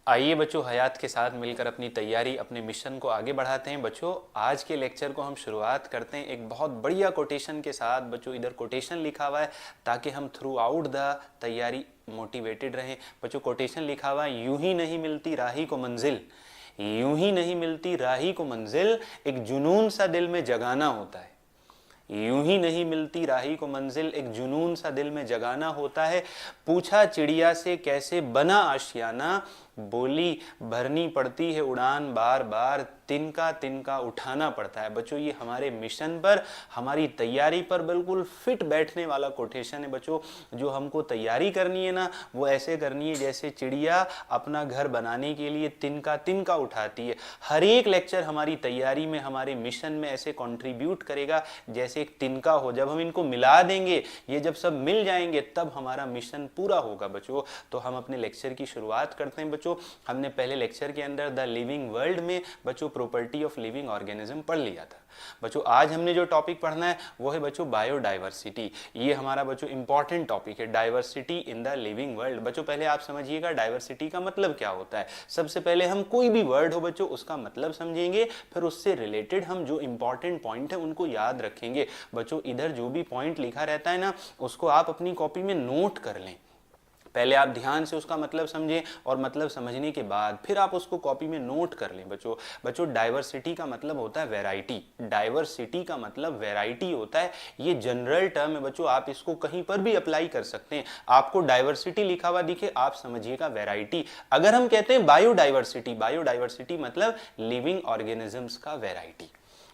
आइए बच्चों, हयात के साथ मिलकर अपनी तैयारी, अपने मिशन को आगे बढ़ाते हैं। बच्चों, आज के लेक्चर को हम शुरुआत करते हैं एक बहुत बढ़िया कोटेशन के साथ। बच्चों, इधर कोटेशन लिखा हुआ है ताकि हम थ्रू आउट द तैयारी मोटिवेटेड रहें। बच्चों, कोटेशन लिखा हुआ है, यूं ही नहीं मिलती राही को मंजिल, यूं ही नहीं मिलती राही को मंजिल, एक जुनून सा दिल में जगाना होता है। यूं ही नहीं मिलती राही को मंजिल, एक जुनून सा दिल में जगाना होता है। पूछा चिड़िया से कैसे बना आशियाना, बोली भरनी पड़ती है उड़ान बार बार, तिनका तिनका उठाना पड़ता है। बच्चों, ये हमारे मिशन पर, हमारी तैयारी पर बिल्कुल फिट बैठने वाला कोटेशन है। बच्चों, जो हमको तैयारी करनी है ना, वो ऐसे करनी है जैसे चिड़िया अपना घर बनाने के लिए तिनका तिनका उठाती है। हर एक लेक्चर हमारी तैयारी में, हमारे मिशन में ऐसे कंट्रीब्यूट करेगा जैसे एक तिनका हो। जब हम इनको मिला देंगे, ये जब सब मिल जाएंगे, तब हमारा मिशन पूरा होगा। बच्चों, तो हम अपने लेक्चर की शुरुआत करते हैं। बच्चों, हमने पहले लेक्चर के अंदर द लिविंग वर्ल्ड में बच्चों प्रॉपर्टी ऑफ लिविंग ऑर्गेनिज्म पढ़ लिया था। बच्चों, आज हमने जो टॉपिक पढ़ना है वो है बच्चों बायोडाइवर्सिटी। ये हमारा बच्चों इंपॉर्टेंट टॉपिक है, diversity in the living world. बच्चों, पहले आप समझिएगा डाइवर्सिटी का मतलब क्या होता है। सबसे पहले हम कोई भी वर्ड हो बच्चों उसका मतलब समझेंगे, फिर उससे रिलेटेड हम जो इंपॉर्टेंट पॉइंट है उनको याद रखेंगे। बच्चों, इधर जो भी पॉइंट लिखा रहता है ना, उसको आप अपनी कॉपी में नोट कर लें। पहले आप ध्यान से उसका मतलब समझें और मतलब समझने के बाद फिर आप उसको कॉपी में नोट कर लें। बच्चों डाइवर्सिटी का मतलब होता है वैरायटी। डाइवर्सिटी का मतलब वैरायटी होता है। ये जनरल टर्म है बच्चों, आप इसको कहीं पर भी अप्लाई कर सकते हैं। आपको डाइवर्सिटी लिखा हुआ दिखे, आप समझिएगा वैरायटी। अगर हम कहते हैं बायोडाइवर्सिटी, बायोडाइवर्सिटी मतलब लिविंग ऑर्गेनिजम्स का वैरायटी।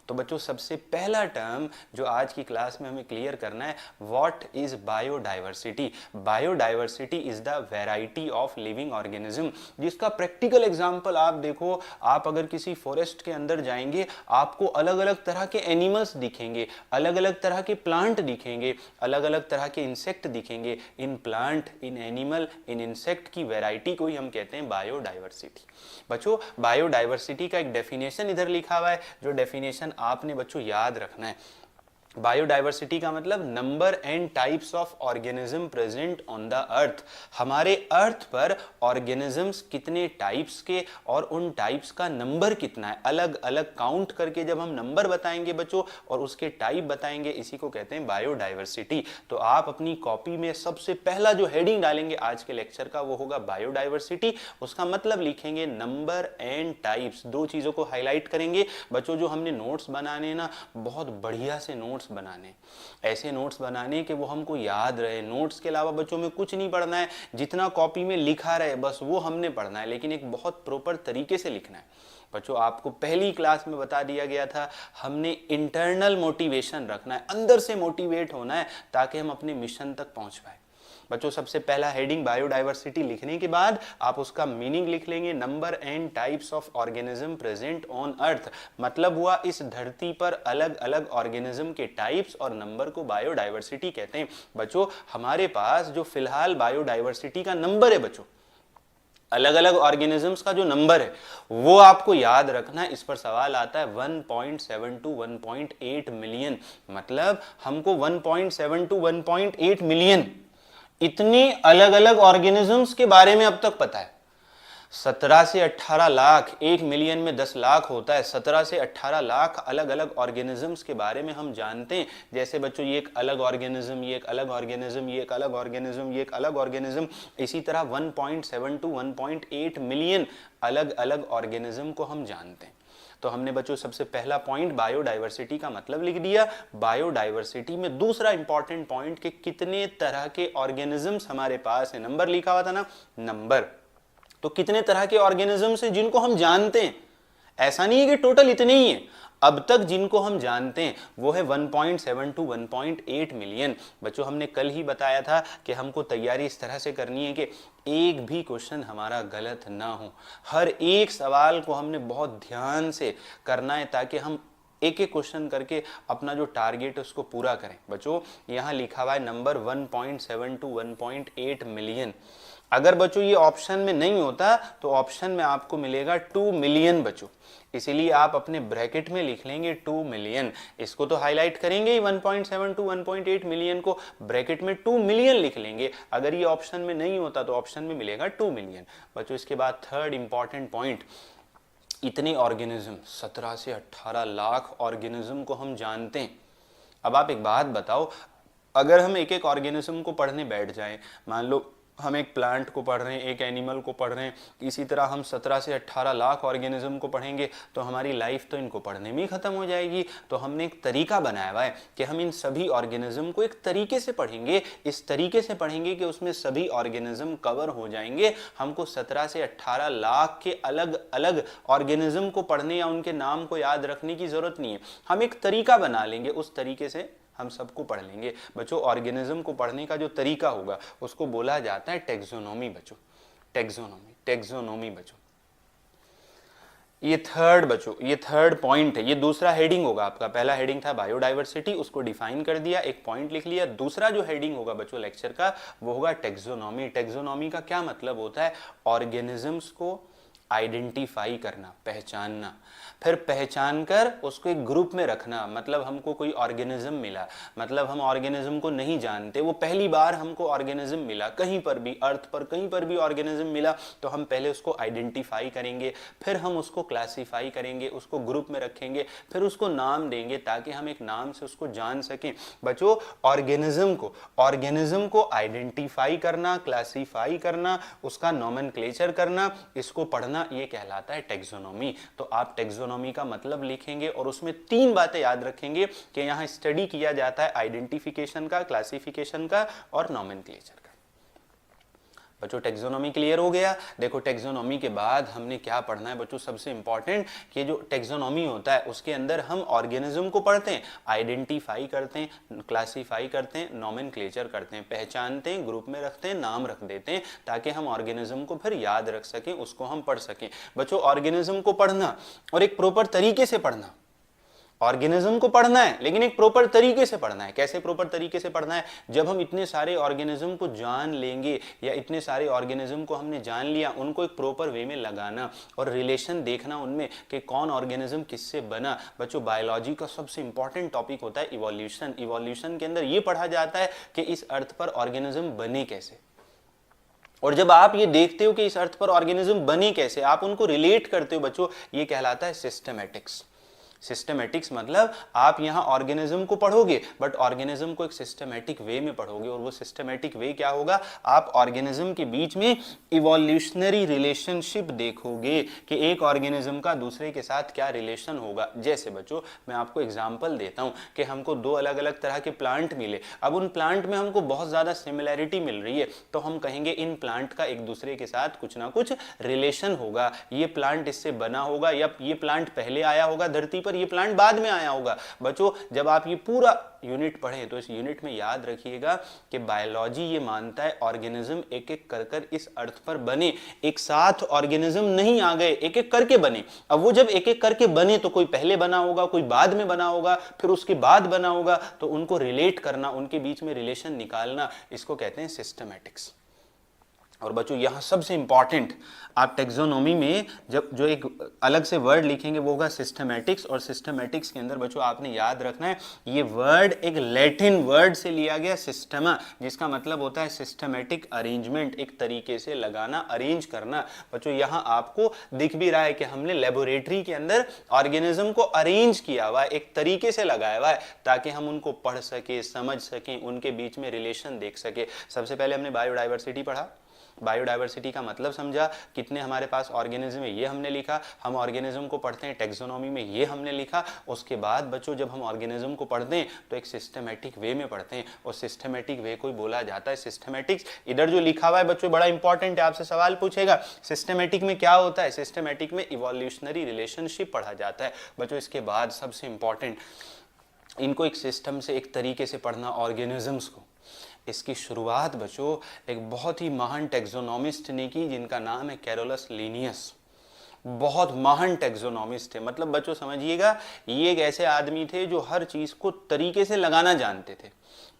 तो बच्चों, सबसे पहला टर्म जो आज की क्लास में हमें क्लियर करना है, what is biodiversity. Biodiversity is the variety of living organism, जिसका प्रैक्टिकल एग्जांपल आप देखो। आप अगर किसी फॉरेस्ट के अंदर जाएंगे, आपको अलग अलग तरह के एनिमल्स दिखेंगे, अलग अलग तरह के प्लांट दिखेंगे, अलग अलग तरह के इंसेक्ट दिखेंगे। In plant, in animal, in insect की वैरायटी को ही हम कहते हैं बायोडाइवर्सिटी। बच्चों, बायोडाइवर्सिटी का एक डेफिनेशन इधर लिखा हुआ है, जो डेफिनेशन आपने बच्चों याद रखना है। बायोडाइवर्सिटी का मतलब number and types of organism present on the earth. हमारे अर्थ पर ऑर्गेनिजम्स कितने टाइप्स के और उन टाइप्स का नंबर कितना है, अलग अलग काउंट करके जब हम नंबर बताएंगे बच्चों और उसके टाइप बताएंगे, इसी को कहते हैं बायोडाइवर्सिटी। तो आप अपनी कॉपी में सबसे पहला जो हेडिंग डालेंगे आज के लेक्चर का, वो होगा बायोडाइवर्सिटी। उसका मतलब लिखेंगे नंबर एंड टाइप्स। दो चीजों को हाईलाइट करेंगे बच्चों। जो हमने नोट्स बनाने ना, बहुत बढ़िया से नोट्स बनाने, ऐसे नोट्स बनाने कि वो हमको याद रहे। नोट्स के अलावा बच्चों में कुछ नहीं पढ़ना है, जितना कॉपी में लिखा रहे बस वो हमने पढ़ना है, लेकिन एक बहुत प्रॉपर तरीके से लिखना है। बच्चों, आपको पहली क्लास में बता दिया गया था, हमने इंटरनल मोटिवेशन रखना है, अंदर से मोटिवेट होना है ताकि हम अपने मिशन तक पहुंच पाए। बच्चों, सबसे पहला हेडिंग बायोडाइवर्सिटी लिखने के बाद आप उसका मीनिंग लिख लेंगे, number and types of organism present on earth. मतलब हुआ इस धरती पर अलग अलग ऑर्गेनिज्म के टाइप्स और नंबर को बायोडाइवर्सिटी कहते हैं। बच्चों, हमारे पास जो फिलहाल बायोडाइवर्सिटी का नंबर है बच्चों, अलग अलग ऑर्गेनिजम्स का जो नंबर है वो आपको याद रखना है। इस पर सवाल आता है 1.7 to 1.8 मिलियन। मतलब हमको 1.7 to 1.8 मिलियन इतनी अलग अलग ऑर्गेनिजम्स के बारे में अब तक पता है। 17 से 18 लाख, 1 मिलियन में 10 लाख होता है, 17 से 18 लाख अलग अलग ऑर्गेनिजम्स के बारे में हम जानते हैं। जैसे बच्चों, ये एक अलग ऑर्गेनिज्म, ये एक अलग ऑर्गेनिज्म, ये एक अलग ऑर्गेनिज्म, ये एक अलग ऑर्गेनिज्म। इसी तरह 1.7 to 1.8 मिलियन अलग अलग ऑर्गेनिज्म को हम जानते हैं। तो हमने बच्चों सबसे पहला पॉइंट बायोडाइवर्सिटी का मतलब लिख दिया। बायोडाइवर्सिटी में दूसरा इंपॉर्टेंट पॉइंट कि कितने तरह के ऑर्गेनिजम्स हमारे पास है। नंबर लिखा हुआ था ना, नंबर। तो कितने तरह के ऑर्गेनिजम्स हैं जिनको हम जानते हैं। ऐसा नहीं है कि टोटल इतने ही हैं, अब तक जिनको हम जानते हैं वो है 1.7 to 1.8 मिलियन। बच्चों, हमने कल ही बताया था कि हमको तैयारी इस तरह से करनी है कि एक भी क्वेश्चन हमारा गलत ना हो। हर एक सवाल को हमने बहुत ध्यान से करना है ताकि हम एक एक क्वेश्चन करके अपना जो टारगेट है उसको पूरा करें। बच्चों, यहाँ लिखा हुआ है नंबर 1.7 to 1.8 मिलियन। अगर बच्चों ये ऑप्शन में नहीं होता तो ऑप्शन में आपको मिलेगा 2 मिलियन बच्चों, इसीलिए आप अपने ब्रैकेट में लिख लेंगे 2 मिलियन। इसको तो हाईलाइट करेंगे ही, 1.7 टू 1.8 मिलियन को ब्रैकेट में 2 मिलियन लिख लेंगे। अगर ये ऑप्शन में नहीं होता तो ऑप्शन में मिलेगा 2 मिलियन बच्चों। इसके बाद थर्ड इंपॉर्टेंट पॉइंट, इतने ऑर्गेनिज्म 17 से 18 लाख ऑर्गेनिज्म को हम जानते हैं। अब आप एक बात बताओ, अगर हम एक एक ऑर्गेनिज्म को पढ़ने बैठ जाएं, मान लो हम एक प्लांट को पढ़ रहे हैं, एक एनिमल को पढ़ रहे हैं, इसी तरह हम 17 से 18 लाख ऑर्गेनिज्म को पढ़ेंगे तो हमारी लाइफ तो इनको पढ़ने में ही खत्म हो जाएगी। तो हमने एक तरीका बनाया हुआ है कि हम इन सभी ऑर्गेनिज्म को एक तरीके से पढ़ेंगे, इस तरीके से पढ़ेंगे कि उसमें सभी ऑर्गेनिज्म कवर हो जाएंगे। हमको 17 से 18 लाख के अलग अलग ऑर्गेनिज्म को पढ़ने या उनके नाम को याद रखने की जरूरत नहीं है, हम एक तरीका बना लेंगे, उस तरीके से हम सबको पढ़ लेंगे। बच्चों ऑर्गेनिज्म को पढ़ने का जो तरीका होगा उसको बोला जाता है टैक्सोनॉमी बच्चों, टैक्सोनॉमी बच्चों। ये थर्ड पॉइंट है, ये दूसरा हेडिंग होगा आपका। पहला हेडिंग था बायोडाइवर्सिटी, उसको डिफाइन कर दिया, एक पॉइंट लिख लिया। दूसरा जो हेडिंग होगा बच्चों लेक्चर का वो होगा टैक्सोनॉमी। टैक्सोनॉमी का क्या मतलब होता है? ऑर्गेनिजम्स को आइडेंटिफाई करना, पहचानना, फिर पहचान कर उसको एक ग्रुप में रखना। मतलब हमको कोई ऑर्गेनिज्म मिला, मतलब हम ऑर्गेनिज्म को नहीं जानते, वो पहली बार हमको ऑर्गेनिज्म मिला, कहीं पर भी अर्थ पर कहीं पर भी ऑर्गेनिज्म मिला तो हम पहले उसको आइडेंटिफाई करेंगे, फिर हम उसको क्लासीफाई करेंगे, उसको ग्रुप में रखेंगे, फिर उसको नाम देंगे ताकि हम एक नाम से उसको जान सकें। बच्चों ऑर्गेनिज्म को आइडेंटिफाई करना, क्लासीफाई करना, उसका नोमेनक्लेचर करना, इसको पढ़ना, ये कहलाता है टैक्सोनॉमी। तो आप टैक्सोनॉमी का मतलब लिखेंगे और उसमें 3 बातें याद रखेंगे कि यहां स्टडी किया जाता है आइडेंटिफिकेशन का, क्लासिफिकेशन का और नोमेनक्लेचर का। बच्चों टैक्सोनॉमी क्लियर हो गया। देखो टैक्सोनॉमी के बाद हमने क्या पढ़ना है बच्चों, सबसे इंपॉर्टेंट कि जो टैक्सोनॉमी होता है उसके अंदर हम ऑर्गेनिज्म को पढ़ते हैं, आइडेंटिफाई करते हैं, क्लासीफाई करते हैं, नोमेनक्लेचर करते हैं, पहचानते हैं, ग्रुप में रखते हैं, नाम रख देते हैं ताकि हम ऑर्गेनिज्म को फिर याद रख सकें, उसको हम पढ़ सकें। बच्चों ऑर्गेनिज्म को पढ़ना और एक प्रॉपर तरीके से पढ़ना, ऑर्गेनिज्म को पढ़ना है लेकिन एक प्रॉपर तरीके से पढ़ना है। कैसे प्रॉपर तरीके से पढ़ना है? जब हम इतने सारे ऑर्गेनिज्म को जान लेंगे या इतने सारे ऑर्गेनिज्म को हमने जान लिया, उनको एक प्रॉपर वे में लगाना और रिलेशन देखना उनमें कि कौन ऑर्गेनिज्म किससे बना। बच्चों बायोलॉजी का सबसे इंपॉर्टेंट टॉपिक होता है इवोल्यूशन। इवोल्यूशन के अंदर ये पढ़ा जाता है कि इस अर्थ पर ऑर्गेनिज्म बने कैसे, और जब आप ये देखते हो कि इस अर्थ पर ऑर्गेनिज्म बने कैसे, आप उनको रिलेट करते हो बच्चों, ये कहलाता है सिस्टमैटिक्स। सिस्टमैटिक्स मतलब आप यहां ऑर्गेनिज्म को पढ़ोगे बट ऑर्गेनिज्म को एक सिस्टमैटिक वे में पढ़ोगे, और वो सिस्टमैटिक वे क्या होगा? आप ऑर्गेनिज्म के बीच में इवोल्यूशनरी रिलेशनशिप देखोगे कि एक ऑर्गेनिज्म का दूसरे के साथ क्या रिलेशन होगा। जैसे बच्चों मैं आपको एग्जांपल देता हूं कि हमको 2 अलग अलग तरह के प्लांट मिले, अब उन प्लांट में हमको बहुत ज्यादा सिमिलैरिटी मिल रही है तो हम कहेंगे इन प्लांट का एक दूसरे के साथ कुछ ना कुछ रिलेशन होगा, ये प्लांट इससे बना होगा या ये प्लांट पहले आया होगा धरती पर, ये प्लांट बाद में आया होगा। बच्चों जब आप ये पूरा यूनिट पढ़ें तो इस यूनिट में याद रखिएगा कि बायोलॉजी ये मानता है ऑर्गेनिज्म एक एक कर इस अर्थ पर बने, एक साथ ऑर्गेनिज्म नहीं आ गए, एक एक करके बने। अब वो जब एक एक करके बने तो कोई पहले बना होगा, कोई बाद में बना होगा, फिर उसके बाद बना होगा, तो उनको रिलेट करना, उनके बीच में रिलेशन निकालना, इसको कहते हैं सिस्टमैटिक्स। और बच्चों यहां सबसे इंपॉर्टेंट आप टैक्सोनॉमी में जब जो एक अलग से वर्ड लिखेंगे वो होगा सिस्टमैटिक्स, और सिस्टमैटिक्स के अंदर बच्चों आपने याद रखना है ये वर्ड एक लैटिन वर्ड से लिया गया सिस्टमा, जिसका मतलब होता है सिस्टमैटिक अरेंजमेंट, एक तरीके से लगाना, अरेंज करना। बच्चों यहां आपको दिख भी रहा है कि हमने लेबोरेटरी के अंदर ऑर्गेनिज्म को अरेंज किया हुआ है, एक तरीके से लगाया हुआ है ताकि हम उनको पढ़ सके, समझ सकें, उनके बीच में रिलेशन देख सके। सबसे पहले हमने बायोडाइवर्सिटी पढ़ा, बायोडाइवर्सिटी का मतलब समझा, कितने हमारे पास ऑर्गेनिज्म है ये हमने लिखा, हम ऑर्गेनिज्म को पढ़ते हैं टैक्सोनॉमी में ये हमने लिखा। उसके बाद बच्चों जब हम ऑर्गेनिज्म को पढ़ते हैं तो एक सिस्टमैटिक वे में पढ़ते हैं, और सिस्टमैटिक वे को बोला जाता है सिस्टमैटिक्स। इधर जो लिखा हुआ है बच्चों बड़ा इंपॉर्टेंट है, आपसे सवाल पूछेगा सिस्टमैटिक में क्या होता है। सिस्टमैटिक में इवोल्यूशनरी रिलेशनशिप पढ़ा जाता है बच्चों। इसके बाद सबसे इंपॉर्टेंट, इनको एक सिस्टम से, एक तरीके से पढ़ना ऑर्गेनिजम्स को। इसकी शुरुआत बच्चों एक बहुत ही महान टैक्सोनॉमिस्ट ने की जिनका नाम है कैरोलस लिनियस। बहुत महान टैक्सोनॉमिस्ट है, मतलब बच्चों समझिएगा ये एक ऐसे आदमी थे जो हर चीज को तरीके से लगाना जानते थे।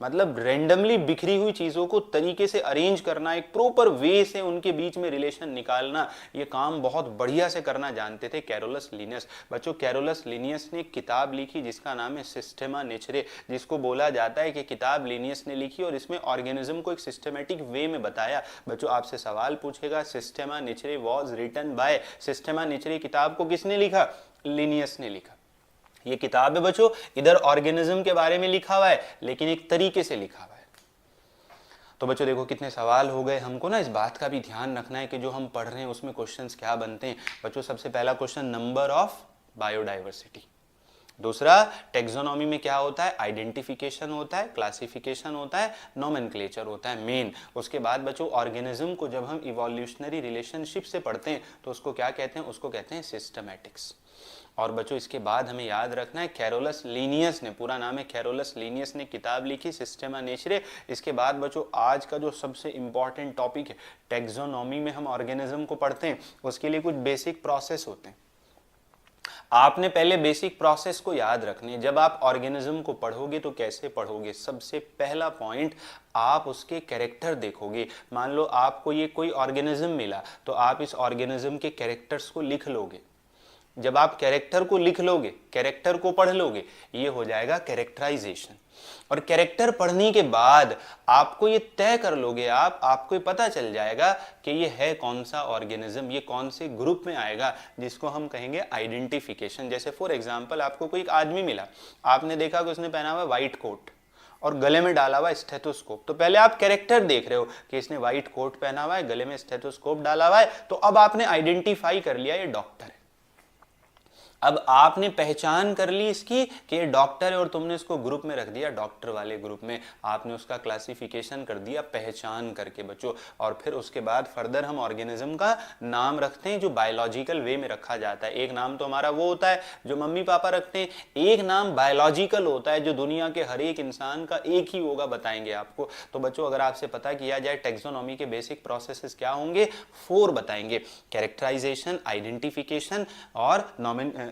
मतलब रैंडमली बिखरी हुई चीजों को तरीके से अरेंज करना, एक प्रॉपर वे से उनके बीच में रिलेशन निकालना, ये काम बहुत बढ़िया से करना जानते थे कैरोलस लिनियस। बच्चों कैरोलस लिनियस ने एक किताब लिखी जिसका नाम है सिस्टेमा नेचुरे, जिसको बोला जाता है कि किताब लिनियस ने लिखी और इसमें ऑर्गेनिज्म को एक सिस्टमेटिक वे में बताया। बच्चों आपसे सवाल पूछेगा Systema Naturae was written by, Systema Naturae किताब को किसने लिखा? लिनियस ने लिखा। ये किताब है बच्चों, इधर ऑर्गेनिज्म के बारे में लिखा हुआ है लेकिन एक तरीके से लिखा हुआ है। तो बच्चों देखो कितने सवाल हो गए। हमको ना इस बात का भी ध्यान रखना है कि जो हम पढ़ रहे हैं उसमें क्वेश्चंस क्या बनते हैं। बच्चों सबसे पहला क्वेश्चन नंबर ऑफ बायोडाइवर्सिटी, दूसरा टेक्सोनॉमी में क्या होता है? आइडेंटिफिकेशन होता है, क्लासिफिकेशन होता है, नोमेनक्लेचर होता है मेन। उसके बाद बच्चों ऑर्गेनिज्म को जब हम इवोल्यूशनरी रिलेशनशिप से पढ़ते हैं तो उसको क्या कहते हैं? उसको कहते हैं सिस्टमैटिक्स। और बच्चों इसके बाद हमें याद रखना है कैरोलस लीनियस ने, पूरा नाम है कैरोलस लीनियस ने किताब लिखी सिस्टेमा नेचुरे। इसके बाद बच्चों आज का जो सबसे इंपॉर्टेंट टॉपिक है टेक्सोनॉमी में हम ऑर्गेनिज्म को पढ़ते हैं, उसके लिए कुछ बेसिक प्रोसेस होते हैं। आपने पहले बेसिक प्रोसेस को याद रखने। जब आप ऑर्गेनिज्म को पढ़ोगे तो कैसे पढ़ोगे? सबसे पहला पॉइंट, आप उसके कैरेक्टर देखोगे। मान लो आपको ये कोई ऑर्गेनिज्म मिला तो आप इस ऑर्गेनिज्म के कैरेक्टर्स को लिख लोगे। जब आप कैरेक्टर को लिख लोगे, कैरेक्टर को पढ़ लोगे, ये हो जाएगा कैरेक्टराइजेशन। और कैरेक्टर पढ़ने के बाद आपको ये तय कर लोगे, आपको ये पता चल जाएगा कि ये है कौन सा ऑर्गेनिज्म, ये कौन से ग्रुप में आएगा, जिसको हम कहेंगे आइडेंटिफिकेशन। जैसे फॉर एग्जांपल आपको कोई एक आदमी मिला, आपने देखा कि उसने पहना हुआ व्हाइट कोट और गले में डाला हुआ स्टेथोस्कोप। तो पहले आप कैरेक्टर देख रहे हो कि इसने व्हाइट कोट पहना हुआ है, गले में स्टेथोस्कोप डाला हुआ है, तो अब आपने आइडेंटिफाई कर लिया ये डॉक्टर है। अब आपने पहचान कर ली इसकी कि ये डॉक्टर है और तुमने इसको ग्रुप में रख दिया, डॉक्टर वाले ग्रुप में। आपने उसका क्लासिफिकेशन कर दिया पहचान करके बच्चों। और फिर उसके बाद फर्दर हम ऑर्गेनिज्म का नाम रखते हैं जो बायोलॉजिकल वे में रखा जाता है। एक नाम तो हमारा वो होता है जो मम्मी पापा रखते हैं, एक नाम बायोलॉजिकल होता है जो दुनिया के हर एक इंसान का एक ही होगा, बताएंगे आपको। तो बच्चों अगर आपसे पता किया जाए टेक्सोनॉमी के बेसिक प्रोसेसेस क्या होंगे, 4 बताएंगे। कैरेक्टराइजेशन, आइडेंटिफिकेशन और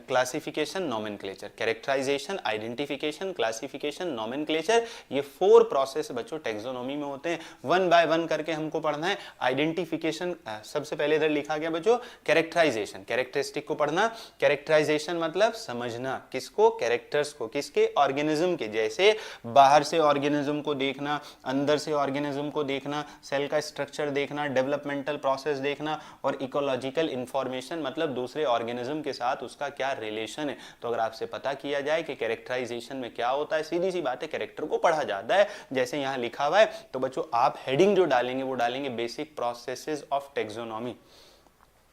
classification, nomenclature. Characterization, identification, classification, nomenclature, ये 4 प्रोसेस बच्चों टेक्सोनॉमी में होते हैं। 1 बाय 1 करके हमको पढ़ना है। आइडेंटिफिकेशन सबसे पहले इधर लिखा गया बच्चों कैरेक्टराइजेशन, कैरेक्टरिस्टिक को पढ़ना। कैरेक्टराइजेशन मतलब समझना, किसको? कैरेक्टर्स को, किसके? ऑर्गेनिज्म के। जैसे बाहर से ऑर्गेनिज्म को देखना, अंदर से ऑर्गेनिज्म को देखना, सेल का स्ट्रक्चर देखना, डेवलपमेंटल प्रोसेस देखना, और इकोलॉजिकल इंफॉर्मेशन मतलब दूसरे ऑर्गेनिज्म के साथ उसका क्या रिलेशन है। तो अगर आपसे पता किया जाए कि कैरेक्टराइजेशन में क्या होता है, सीधी सी बात है कैरेक्टर को पढ़ा जाता है जैसे यहां लिखा हुआ है। तो बच्चों आप हेडिंग जो डालेंगे वो डालेंगे बेसिक प्रोसेसेस ऑफ टेक्सोनॉमी।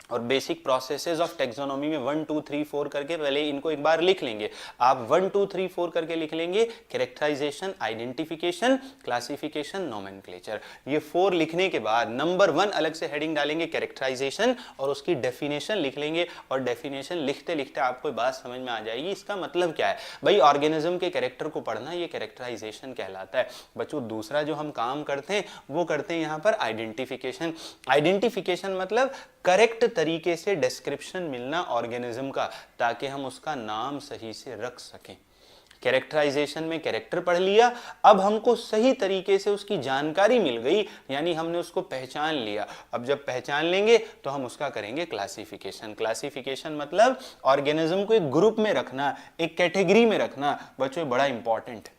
और बेसिक प्रोसेसेस ऑफ टेक्सोनॉमी में 1 2 3 4 करके पहले इनको एक बार लिख लेंगे। आप 1 2 3 4 करके लिख लेंगे, कैरेक्टराइजेशन, आइडेंटिफिकेशन, क्लासिफिकेशन, नोमेनक्लेचर। ये 4 लिखने के बाद नंबर 1 अलग से हेडिंग डालेंगे कैरेक्टराइजेशन और उसकी डेफिनेशन लिख लेंगे। और डेफिनेशन लिखते लिखते आपको बात समझ में आ जाएगी इसका मतलब क्या है। भाई ऑर्गेनिज्म के कैरेक्टर को पढ़ना, ये कैरेक्टराइजेशन कहलाता है। बच्चों दूसरा जो हम काम करते हैं वो करते हैं यहाँ पर आइडेंटिफिकेशन। आइडेंटिफिकेशन मतलब करेक्ट तरीके से डिस्क्रिप्शन मिलना ऑर्गेनिज्म का, ताकि हम उसका नाम सही से रख सकें। कैरेक्टराइजेशन में कैरेक्टर पढ़ लिया, अब हमको सही तरीके से उसकी जानकारी मिल गई, यानी हमने उसको पहचान लिया। अब जब पहचान लेंगे तो हम उसका करेंगे क्लासिफिकेशन। क्लासिफिकेशन मतलब ऑर्गेनिज्म को एक ग्रुप में रखना, एक कैटेगरी में रखना। बच्चों बड़ा इंपॉर्टेंट है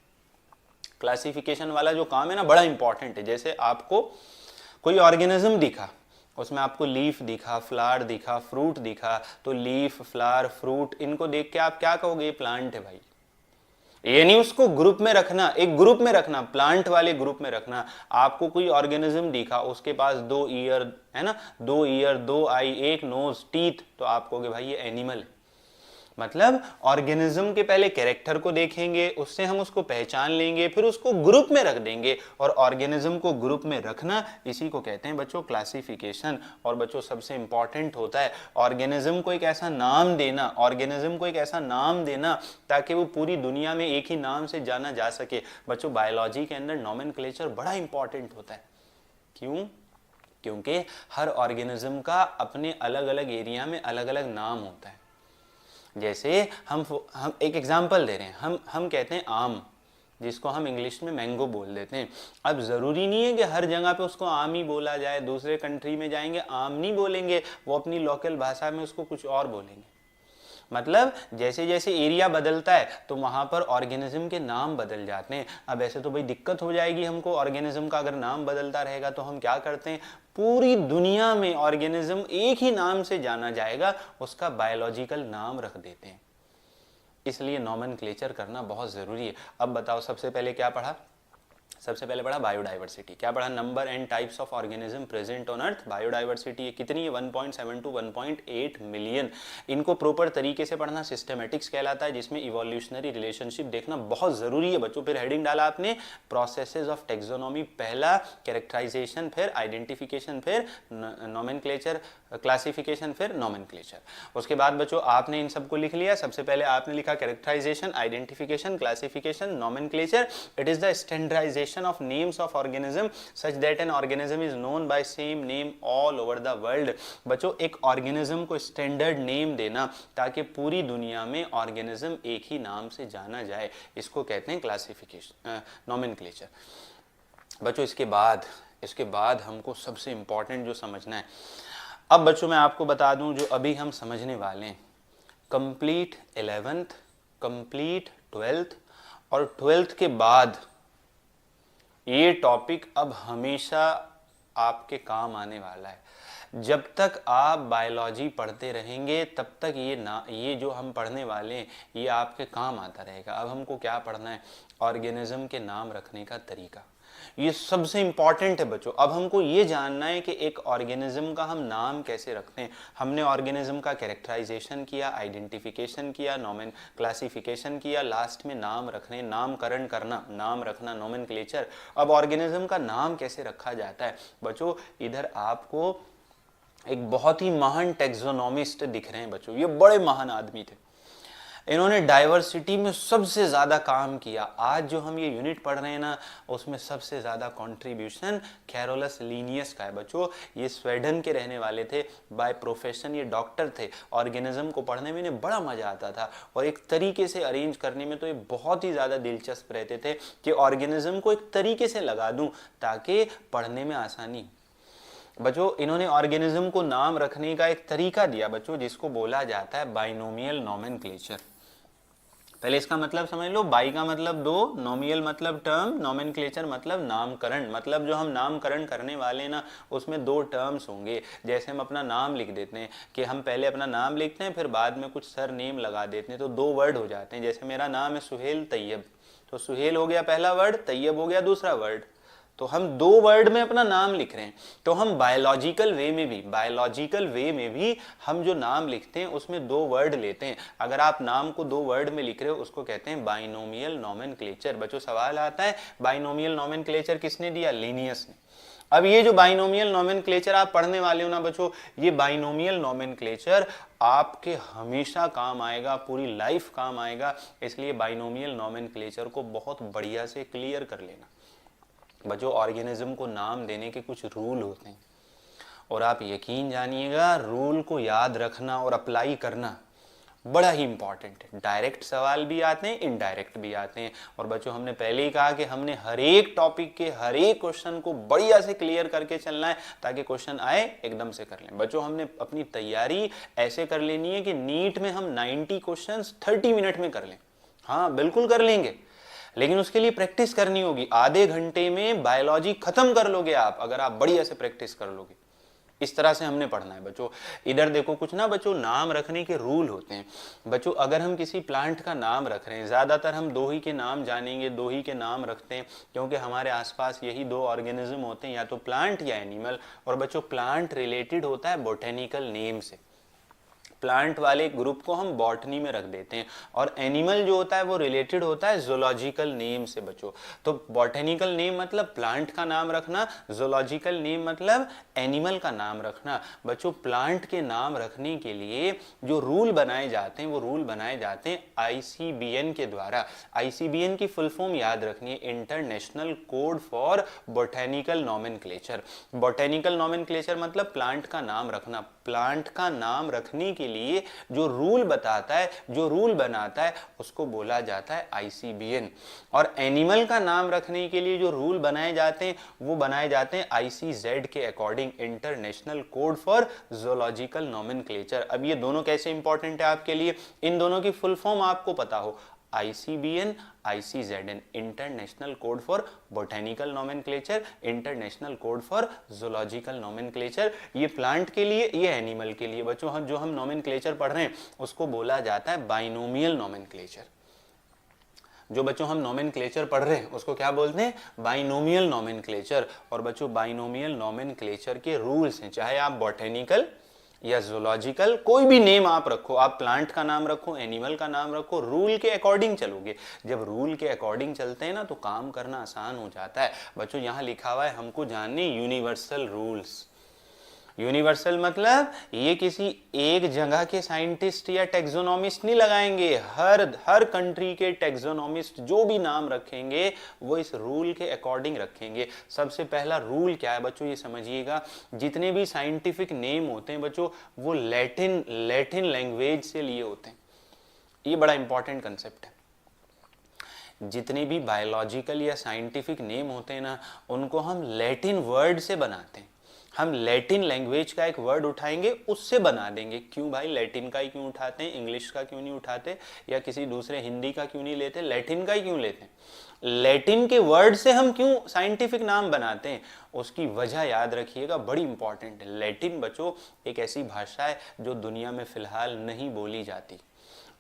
क्लासिफिकेशन वाला जो काम है ना, बड़ा इंपॉर्टेंट है। जैसे आपको कोई ऑर्गेनिज्म दिखा, उसमें आपको लीफ दिखा, फ्लावर दिखा, फ्रूट दिखा, तो लीफ, फ्लावर, फ्रूट, इनको देख के आप क्या कहोगे? ये प्लांट है भाई। ये नहीं उसको ग्रुप में रखना, एक ग्रुप में रखना, प्लांट वाले ग्रुप में रखना। आपको कोई ऑर्गेनिज्म दिखा, उसके पास 2 ईयर है ना, 2 ईयर, 2 आई, 1 नोज, टीथ, तो आप कहोगे भाई ये एनिमल है। मतलब ऑर्गेनिज्म के पहले कैरेक्टर को देखेंगे, उससे हम उसको पहचान लेंगे, फिर उसको ग्रुप में रख देंगे। और ऑर्गेनिज्म को ग्रुप में रखना, इसी को कहते हैं बच्चों क्लासिफिकेशन। और बच्चों सबसे इंपॉर्टेंट होता है ऑर्गेनिज्म को एक ऐसा नाम देना, ऑर्गेनिज्म को एक ऐसा नाम देना ताकि वो पूरी दुनिया में एक ही नाम से जाना जा सके। बच्चों बायोलॉजी के अंदर नोमेनक्लेचर बड़ा इंपॉर्टेंट होता है। क्यों? क्योंकि हर ऑर्गेनिज्म का अपने अलग अलग एरिया में अलग अलग नाम होता है। जैसे हम एक एग्जांपल दे रहे हैं, हम कहते हैं आम, जिसको हम इंग्लिश में मैंगो बोल देते हैं। अब ज़रूरी नहीं है कि हर जगह पे उसको आम ही बोला जाए, दूसरे कंट्री में जाएंगे आम नहीं बोलेंगे, वो अपनी लोकल भाषा में उसको कुछ और बोलेंगे। मतलब जैसे जैसे एरिया बदलता है तो वहाँ पर ऑर्गेनिज्म के नाम बदल जाते हैं। अब ऐसे तो भाई दिक्कत हो जाएगी हमको, ऑर्गेनिज्म का अगर नाम बदलता रहेगा तो हम क्या करते हैं, पूरी दुनिया में ऑर्गेनिज्म एक ही नाम से जाना जाएगा, उसका बायोलॉजिकल नाम रख देते हैं। इसलिए नॉमेनक्लेचर करना बहुत ज़रूरी है। अब बताओ सबसे पहले क्या पढ़ा, सबसे पहले पढ़ा बायोडाइवर्सिटी। क्या पढ़ा, number and types of organism present on earth. Biodiversity ये कितनी है, 1.7 टू 1.8 मिलियन। इनको प्रॉपर तरीके से पढ़ना सिस्टमेटिक्स कहलाता है, जिसमें इवोल्यूशनरी रिलेशनशिप देखना बहुत ज़रूरी है बच्चों। फिर हेडिंग डाला आपने प्रोसेसेस ऑफ टेक्सोनॉमी, पहला कैरेक्टराइजेशन, फिर आइडेंटिफिकेशन, फिर नॉमेनक्लेचर, क्लासिफिकेशन, फिर नॉमेनक्लेचर। उसके बाद बच्चों आपने इन सबको लिख लिया। सबसे पहले आपने लिखा characterization, identification, classification, nomenclature. It is the standardization of names of organism such that an organism is known by same name all over the world। बच्चों एक ऑर्गेनिज्म को स्टैंडर्ड नेम देना ताकि पूरी दुनिया में ऑर्गेनिज्म एक ही नाम से जाना जाए, इसको कहते हैं क्लासिफिकेशन, नॉमेनक्लेचर। बच्चों इसके बाद हमको सबसे इंपॉर्टेंट जो समझना है, अब बच्चों मैं आपको बता दूं जो अभी हम समझने वाले हैं, कंप्लीट 11th, कंप्लीट 12th और 12th के बाद ये टॉपिक अब हमेशा आपके काम आने वाला है। जब तक आप बायोलॉजी पढ़ते रहेंगे तब तक ये जो हम पढ़ने वाले हैं ये आपके काम आता रहेगा। अब हमको क्या पढ़ना है, ऑर्गेनिज्म के नाम रखने का तरीका, ये सबसे इंपॉर्टेंट है बच्चों। अब हमको ये जानना है कि एक ऑर्गेनिज्म का हम नाम कैसे रखते हैं। हमने ऑर्गेनिज्म का कैरेक्टराइजेशन किया, आइडेंटिफिकेशन किया, नॉमेन क्लासिफिकेशन किया, लास्ट में नाम रखने, नामकरण करना, नाम रखना, नोमेनक्लेचर। अब ऑर्गेनिज्म का नाम कैसे रखा जाता है बच्चों, इधर आपको एक बहुत ही महान टैक्सोनॉमिस्ट दिख रहे हैं बच्चों, ये बड़े महान आदमी थे, इन्होंने डाइवर्सिटी में सबसे ज़्यादा काम किया। आज जो हम ये यूनिट पढ़ रहे हैं ना, उसमें सबसे ज़्यादा कंट्रीब्यूशन कैरोलस लिनियस का है बच्चों। ये स्वीडन के रहने वाले थे, बाय प्रोफेशन ये डॉक्टर थे। ऑर्गेनिज्म को पढ़ने में इन्हें बड़ा मज़ा आता था और एक तरीके से अरेंज करने में तो ये बहुत ही ज़्यादा दिलचस्प रहते थे कि ऑर्गेनिज्म को एक तरीके से लगा दूँ ताकि पढ़ने में आसानी। बच्चों इन्होंने ऑर्गेनिज्म को नाम रखने का एक तरीका दिया बच्चों, जिसको बोला जाता है बाइनोमियल नॉमेनक्लेचर। पहले इसका मतलब समझ लो, बाई का मतलब दो, नोमियल मतलब टर्म, नॉमेनक्लेचर मतलब नामकरण। मतलब जो हम नामकरण करने वाले ना उसमें दो टर्म्स होंगे। जैसे हम अपना नाम लिख देते हैं कि हम पहले अपना नाम लिखते हैं फिर बाद में कुछ सर नेम लगा देते हैं, तो दो वर्ड हो जाते हैं। जैसे मेरा नाम है सुहेल तैयब, तो सुहेल हो गया पहला वर्ड, तैयब हो गया दूसरा वर्ड, तो हम दो वर्ड में अपना नाम लिख रहे हैं। तो हम बायोलॉजिकल वे में भी हम जो नाम लिखते हैं उसमें दो वर्ड लेते हैं। अगर आप नाम को दो वर्ड में लिख रहे हो उसको कहते हैं बाइनोमियल नॉमेनक्लेचर। बच्चों सवाल आता है बाइनोमियल नॉमेनक्लेचर किसने दिया, लिनियस ने। अब ये जो बाइनोमियल नॉमेनक्लेचर आप पढ़ने वाले हो ना बच्चों, ये बाइनोमियल नॉमेनक्लेचर आपके हमेशा काम आएगा, पूरी लाइफ काम आएगा। इसलिए बाइनोमियल नॉमेनक्लेचर को बहुत बढ़िया से क्लियर कर लेना। बच्चों ऑर्गेनिज्म को नाम देने के कुछ रूल होते हैं और आप यकीन जानिएगा रूल को याद रखना और अप्लाई करना बड़ा ही इंपॉर्टेंट है। डायरेक्ट सवाल भी आते हैं, इनडायरेक्ट भी आते हैं। और बच्चों हमने पहले ही कहा कि हमने हर एक टॉपिक के हर एक क्वेश्चन को बढ़िया से क्लियर करके चलना है ताकि क्वेश्चन आए एकदम से कर लें। बच्चों हमने अपनी तैयारी ऐसे कर लेनी है कि नीट में हम 90 क्वेश्चन 30 मिनट में कर लें। हाँ बिल्कुल कर लेंगे, लेकिन उसके लिए प्रैक्टिस करनी होगी। आधे घंटे में बायोलॉजी खत्म कर लोगे आप अगर आप बढ़िया से प्रैक्टिस कर लोगे। इस तरह से हमने पढ़ना है बच्चों। इधर देखो कुछ ना बच्चों नाम रखने के रूल होते हैं। बच्चों अगर हम किसी प्लांट का नाम रख रहे हैं, ज़्यादातर हम दो ही के नाम जानेंगे, दो ही के नाम रखते हैं क्योंकि हमारे आसपास यही दो ऑर्गेनिज्म होते हैं, या तो प्लांट या एनिमल। और बच्चों प्लांट रिलेटेड होता है बोटेनिकल नेम से, प्लांट वाले ग्रुप को हम बॉटनी में रख देते हैं। और एनिमल जो होता है वो रिलेटेड होता है जूलॉजिकल नेम से बच्चों। तो बॉटनिकल नेम मतलब प्लांट का नाम रखना, जूलॉजिकल नेम मतलब एनिमल का नाम रखना। बच्चों प्लांट के नाम रखने के लिए जो रूल बनाए जाते हैं वो रूल बनाए जाते हैं ICBN के द्वारा। ICBN की फुल फॉर्म याद रखनी है, international code for botanical nomenclature. Botanical nomenclature मतलब प्लांट का नाम रखना। प्लांट का नाम रखने के लिए जो रूल बताता है, जो रूल बनाता है, उसको बोला जाता है ICBN। और एनिमल का नाम रखने के लिए जो रूल बनाए जाते हैं वो बनाए जाते हैं ICZ के according, international code for zoological nomenclature. अब ये दोनों कैसे इंपॉर्टेंट है आपके लिए, इन दोनों की फुल फॉर्म आपको पता हो, ICBN, ICZN, international code for botanical nomenclature, international code for zoological nomenclature. ये प्लांट के लिए, ये एनिमल के लिए। बच्चों हम जो हम नोमेनक्लेचर पढ़ रहे हैं उसको बोला जाता है बाइनोमियल नोमेनक्लेचर। जो बच्चों हम नोमेनक्लेचर पढ़ रहे हैं उसको क्या बोलते हैं, बाइनोमियल नोमेनक्लेचर। और बच्चों बाइनोमियल नोमेनक्लेचर के रूल्स हैं, चाहे आप बोटेनिकल या ज़ूलॉजिकल कोई भी नेम आप रखो, आप प्लांट का नाम रखो, एनिमल का नाम रखो, रूल के अकॉर्डिंग चलोगे। जब रूल के अकॉर्डिंग चलते हैं ना तो काम करना आसान हो जाता है। बच्चों यहाँ लिखा हुआ है हमको जानने यूनिवर्सल रूल्स। यूनिवर्सल मतलब ये किसी एक जगह के साइंटिस्ट या टेक्सोनॉमिस्ट नहीं लगाएंगे, हर कंट्री के टेक्सोनॉमिस्ट जो भी नाम रखेंगे वो इस रूल के अकॉर्डिंग रखेंगे। सबसे पहला रूल क्या है बच्चों, ये समझिएगा, जितने भी साइंटिफिक नेम होते हैं बच्चों वो लैटिन लैंग्वेज से लिए होते हैं। ये बड़ा इंपॉर्टेंट कंसेप्ट है। जितने भी बायोलॉजिकल या साइंटिफिक नेम होते हैं ना उनको हम लैटिन वर्ड से बनाते हैं। हम लैटिन लैंग्वेज का एक वर्ड उठाएंगे उससे बना देंगे। क्यों भाई, लैटिन का ही क्यों उठाते हैं, इंग्लिश का क्यों नहीं उठाते, या किसी दूसरे हिंदी का क्यों नहीं लेते, लैटिन का ही क्यों लेते हैं? लैटिन के वर्ड से हम क्यों साइंटिफिक नाम बनाते हैं, उसकी वजह याद रखिएगा, बड़ी इंपॉर्टेंट है। लैटिन बच्चों एक ऐसी भाषा है जो दुनिया में फिलहाल नहीं बोली जाती।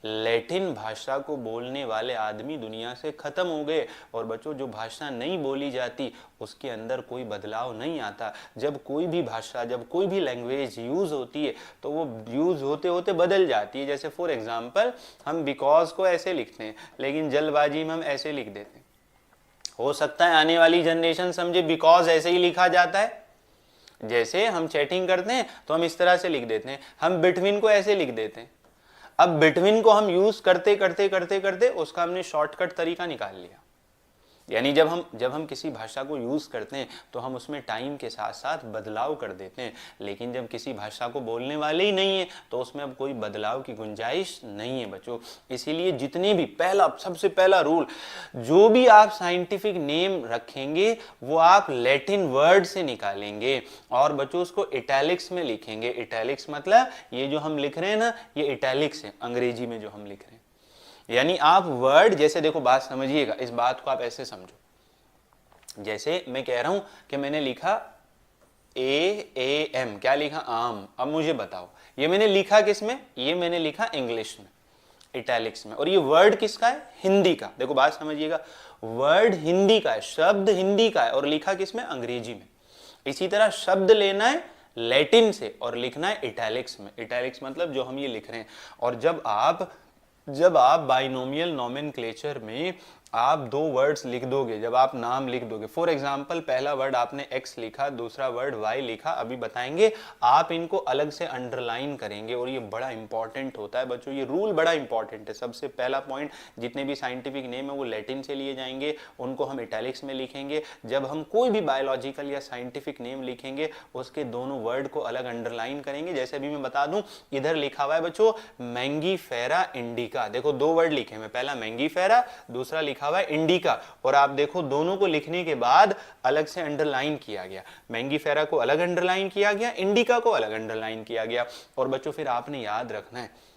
लैटिन भाषा को बोलने वाले आदमी दुनिया से खत्म हो गए। और बच्चों जो भाषा नहीं बोली जाती उसके अंदर कोई बदलाव नहीं आता। जब कोई भी भाषा, जब कोई भी लैंग्वेज यूज़ होती है तो वो यूज़ होते होते बदल जाती है। जैसे फॉर एग्जांपल हम बिकॉज को ऐसे लिखते हैं लेकिन जल्दबाजी में हम ऐसे लिख देते हैं। हो सकता है आने वाली जनरेशन समझे बिकॉज ऐसे ही लिखा जाता है। जैसे हम चैटिंग करते हैं तो हम इस तरह से लिख देते हैं, हम बिटवीन को ऐसे लिख देते हैं। अब बिटवीन को हम यूज करते करते करते करते उसका हमने शॉर्टकट तरीका निकाल लिया। यानी जब हम किसी भाषा को यूज करते हैं तो हम उसमें टाइम के साथ साथ बदलाव कर देते हैं, लेकिन जब किसी भाषा को बोलने वाले ही नहीं है तो उसमें अब कोई बदलाव की गुंजाइश नहीं है बच्चों। इसीलिए जितने भी सबसे पहला रूल, जो भी आप साइंटिफिक नेम रखेंगे वो आप लैटिन वर्ड से निकालेंगे और बच्चों उसको इटैलिक्स में लिखेंगे। इटैलिक्स मतलब ये जो हम लिख रहे हैं ना, ये इटैलिक्स है अंग्रेजी में जो हम लिख रहे हैं। यानी आप वर्ड, जैसे देखो बात समझिएगा, इस बात को आप ऐसे समझो, जैसे मैं कह रहा हूं कि मैंने लिखा AM, क्या लिखा, आम। अब मुझे बताओ ये मैंने लिखा किस में, ये मैंने लिखा इंग्लिश में इटैलिक्स में, और ये वर्ड किसका है, हिंदी का। देखो बात समझिएगा, वर्ड हिंदी का है, शब्द हिंदी का है और लिखा किस में, अंग्रेजी में। इसी तरह शब्द लेना है लैटिन से और लिखना है इटैलिक्स में। इटैलिक्स मतलब जो हम ये लिख रहे हैं। और जब आप बाइनोमियल नोमेनक्लेचर में आप दो वर्ड्स लिख दोगे, जब आप नाम लिख दोगे, फॉर एग्जांपल पहला वर्ड आपने x लिखा, दूसरा वर्ड y लिखा, अभी बताएंगे, आप इनको अलग से अंडरलाइन करेंगे और ये बड़ा इंपॉर्टेंट होता है बच्चों। ये रूल बड़ा इंपॉर्टेंट है। सबसे पहला पॉइंट, जितने भी साइंटिफिक नेम है वो लैटिन से लिए जाएंगे, उनको हम इटैलिक्स में लिखेंगे। जब हम कोई भी बायोलॉजिकल या साइंटिफिक नेम लिखेंगे उसके दोनों वर्ड को अलग अंडरलाइन करेंगे। जैसे अभी मैं बता दूं, इधर लिखा हुआ है बच्चों मैंगीफेरा इंडिका। देखो दो वर्ड लिखे हैं, पहला मैंगीफेरा, दूसरा लिखा हुआ है इंडिका। और आप देखो दोनों को लिखने के बाद अलग से अंडरलाइन किया गया। मैंगीफेरा को अलग अंडरलाइन किया गया, इंडिका को अलग अंडरलाइन किया गया। और बच्चों फिर आपने याद रखना है,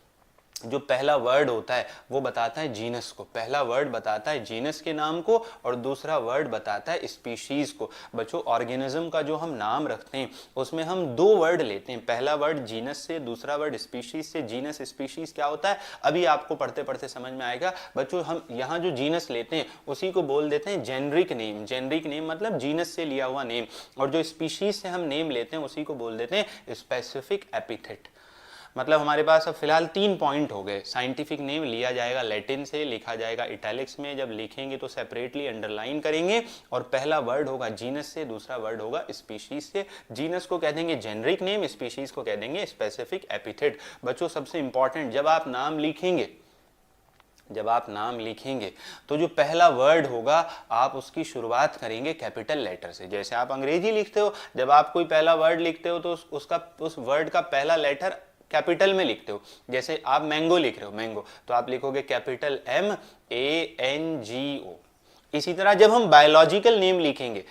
जो पहला वर्ड होता है वो बताता है जीनस को, पहला वर्ड बताता है जीनस के नाम को और दूसरा वर्ड बताता है स्पीशीज को। बच्चों ऑर्गेनिज्म का जो हम नाम रखते हैं उसमें हम दो वर्ड लेते हैं, पहला वर्ड जीनस से, दूसरा वर्ड स्पीशीज से। जीनस स्पीशीज क्या होता है अभी आपको पढ़ते पढ़ते समझ में आएगा बच्चों। हम यहाँ जो जीनस लेते हैं उसी को बोल देते हैं जेनरिक नेम। जेनरिक नेम मतलब जीनस से लिया हुआ नेम। और जो स्पीशीज से हम नेम लेते हैं उसी को बोल देते हैं स्पेसिफिक एपिथेट। मतलब हमारे पास अब फिलहाल 3 पॉइंट हो गए। साइंटिफिक नेम लिया जाएगा लैटिन से, लिखा जाएगा इटैलिक्स में, जब लिखेंगे तो सेपरेटली अंडरलाइन करेंगे। और पहला वर्ड होगा जीनस से, दूसरा वर्ड होगा स्पीशीज से। जीनस को कह देंगे जेनरिक नेम, स्पीशीज को कह देंगे स्पेसिफिक एपिथेट। बच्चों सबसे इंपॉर्टेंट, जब आप नाम लिखेंगे तो जो पहला वर्ड होगा आप उसकी शुरुआत करेंगे कैपिटल लेटर से। जैसे आप अंग्रेजी लिखते हो, जब आप कोई पहला वर्ड लिखते हो तो उस वर्ड का पहला लेटर कैपिटल में लिखते हो। जैसे आप मैंगो लिख रहे हो, मैंगो, तो आप लिखोगे कैपिटल MANGO। इसी तरह जब हम बायोलॉजिकल नेम लिखेंगे,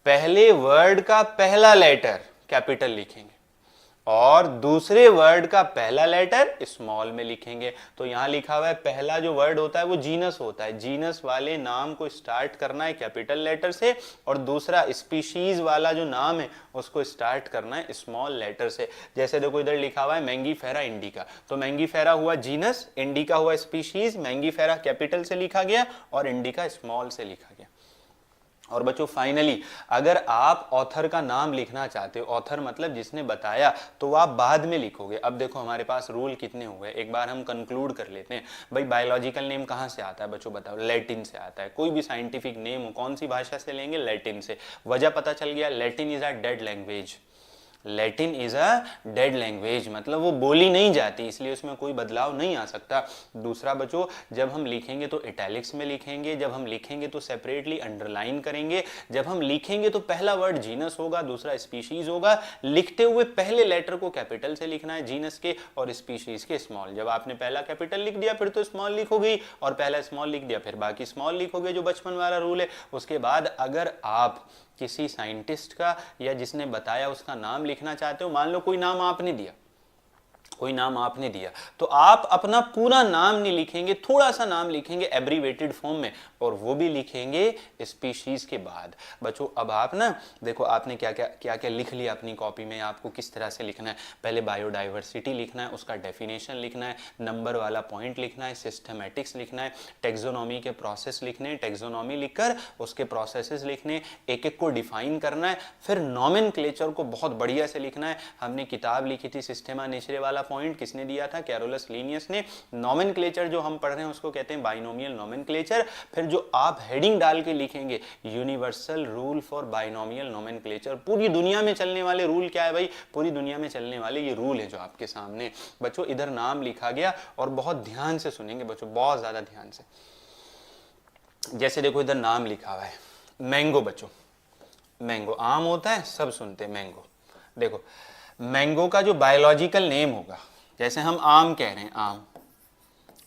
पहले वर्ड का पहला लेटर कैपिटल लिखेंगे और दूसरे वर्ड का पहला लेटर स्मॉल में लिखेंगे। तो यहां लिखा हुआ है पहला जो वर्ड होता है वो जीनस होता है, जीनस वाले नाम को स्टार्ट करना है कैपिटल लेटर से, और दूसरा स्पीशीज वाला जो नाम है उसको स्टार्ट करना है स्मॉल लेटर से। जैसे देखो इधर लिखा हुआ है मैंगीफेरा इंडिका, तो मैंगीफेरा हुआ जीनस, इंडिका हुआ स्पीशीज, मैंगीफेरा कैपिटल से लिखा गया और इंडिका स्मॉल से लिखा गया। और बच्चों फाइनली अगर आप ऑथर का नाम लिखना चाहते हो, ऑथर मतलब जिसने बताया, तो आप बाद में लिखोगे। अब देखो हमारे पास रूल कितने हुए, एक बार हम कंक्लूड कर लेते हैं। भाई बायोलॉजिकल नेम कहाँ से आता है बच्चों बताओ? लैटिन से आता है। कोई भी साइंटिफिक नेम हो कौन सी भाषा से लेंगे? लैटिन से। वजह पता चल गया, Latin is a dead language. Latin is a dead language मतलब वो बोली नहीं जाती, इसलिए उसमें कोई बदलाव नहीं आ सकता। दूसरा बच्चों, जब हम लिखेंगे तो इटैलिक्स में लिखेंगे, जब हम लिखेंगे तो सेपरेटली अंडरलाइन करेंगे, जब हम लिखेंगे तो पहला वर्ड जीनस होगा, दूसरा स्पीशीज होगा। लिखते हुए पहले लेटर को कैपिटल से लिखना है जीनस के और स्पीशीज के स्मॉल। जब आपने पहला कैपिटल लिख दिया फिर तो स्मॉल लिखोगे, और पहला स्मॉल लिख दिया फिर बाकी स्मॉल लिखोगे, जो बचपन वाला रूल है। उसके बाद अगर आप किसी साइंटिस्ट का या जिसने बताया उसका नाम लिखना चाहते हो, मान लो कोई नाम आपने दिया, कोई नाम आपने दिया, तो आप अपना पूरा नाम नहीं लिखेंगे, थोड़ा सा नाम लिखेंगे एब्रीवेटेड फॉर्म में, और वो भी लिखेंगे स्पीशीज के बाद। बच्चों अब आप ना देखो आपने क्या क्या लिख लिया अपनी कॉपी में, आपको किस तरह से लिखना है। पहले बायोडाइवर्सिटी लिखना है, उसका डेफिनेशन लिखना है, नंबर वाला पॉइंट लिखना है, सिस्टमेटिक्स लिखना है, टेक्सोनॉमी के प्रोसेस लिखने, टेक्सोनॉमी लिखकर उसके प्रोसेसेस लिखने, एक एक को डिफाइन करना है। फिर नॉमेनक्लेचर को बहुत बढ़िया से लिखना है। हमने किताब लिखी थी सिस्टेमा नेचरे वाला पॉइंट किसने दिया था? कैरोलस लीनियस ने। नॉमेनक्लेचर जो हम पढ़ रहे हैं उसको कहते हैं बाइनोमियल नॉमेनक्लेचर। फिर जो आप हेडिंग डाल के लिखेंगे, universal rule for binomial nomenclature. पूरी दुनिया में चलने वाले रूल क्या है भाई? पूरी दुनिया में चलने वाले ये रूल है जो आपके सामने। बच्चों इधर नाम लिखा गया, और बहुत ध्यान से सुनेंगे बच्चों, बहुत ज्यादा ध्यान से। जैसे देखो इधर नाम लिखा हुआ है मैंगो। बच्चों मैंगो आम होता है, सब सुनते हैं मैंगो। देखो मैंगो का जो बायोलॉजिकल नेम होगा, जैसे हम आम कह रहे हैं, आम,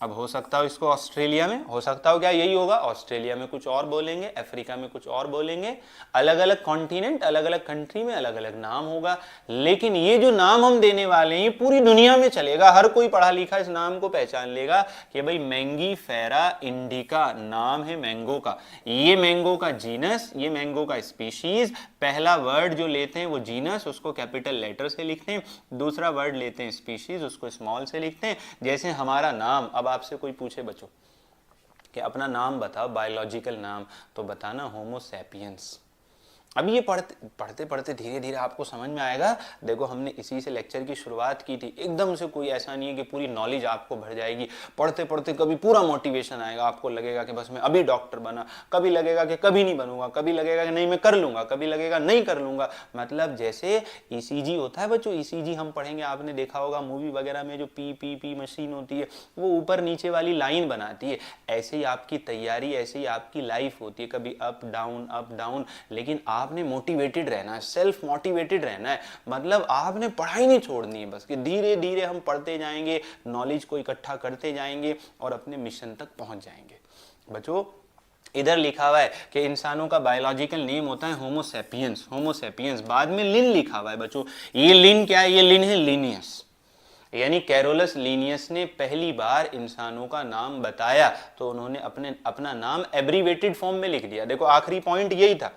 अब हो सकता हो इसको ऑस्ट्रेलिया में, हो सकता हो क्या यही होगा, ऑस्ट्रेलिया में कुछ और बोलेंगे, अफ्रीका में कुछ और बोलेंगे, अलग अलग कॉन्टिनेंट, अलग अलग कंट्री में अलग अलग नाम होगा। लेकिन ये जो नाम हम देने वाले हैं पूरी दुनिया में चलेगा, हर कोई पढ़ा लिखा इस नाम को पहचान लेगा कि भाई मैंगीफेरा इंडिका नाम है मैंगो का। ये मैंगो का जीनस, ये मैंगो का स्पीशीज। पहला वर्ड जो लेते हैं वो जीनस, उसको कैपिटल लेटर से लिखते हैं, दूसरा वर्ड लेते हैं स्पीशीज, उसको स्मॉल से लिखते हैं। जैसे हमारा नाम, अब आपसे कोई पूछे बच्चों कि अपना नाम बताओ, बायोलॉजिकल नाम, तो बताना होमो सैपियंस। अब ये पढ़ते पढ़ते धीरे धीरे आपको समझ में आएगा। देखो हमने इसी से लेक्चर की शुरुआत की थी, एकदम से कोई ऐसा नहीं है कि पूरी नॉलेज आपको भर जाएगी। पढ़ते पढ़ते कभी पूरा मोटिवेशन आएगा, आपको लगेगा कि बस मैं अभी डॉक्टर बना, कभी लगेगा कि कभी नहीं बनूंगा, कभी लगेगा कि नहीं मैं कर लूंगा, कभी लगेगा नहीं कर लूंगा। मतलब जैसे ईसीजी होता है बच्चों, ईसीजी हम पढ़ेंगे, आपने देखा होगा मूवी वगैरह में, जो पी मशीन होती है वो ऊपर नीचे वाली लाइन बनाती है। ऐसे ही आपकी तैयारी, ऐसे ही आपकी लाइफ होती है, कभी अप डाउन। लेकिन आपने मोटिवेटेड रहना है, सेल्फ मोटिवेटेड रहना है। मतलब आपने पढ़ाई नहीं छोड़नी है, बस कि धीरे धीरे हम पढ़ते जाएंगे, नॉलेज को इकट्ठा करते जाएंगे और अपने मिशन तक पहुंच जाएंगे। बच्चों इधर लिखा हुआ है कि इंसानों का बायोलॉजिकल नेम होता है होमो सैपियंस। होमो सैपियंस बाद में लिन लिखा हुआ है बच्चों। ये लिन क्या है? ये लिन है लीनियस, यानी कैरोलस लीनियस ने पहली बार इंसानों का नाम बताया तो उन्होंने अपना नाम एब्रीवेटेड फॉर्म में लिख दिया। देखो आखिरी पॉइंट यही था,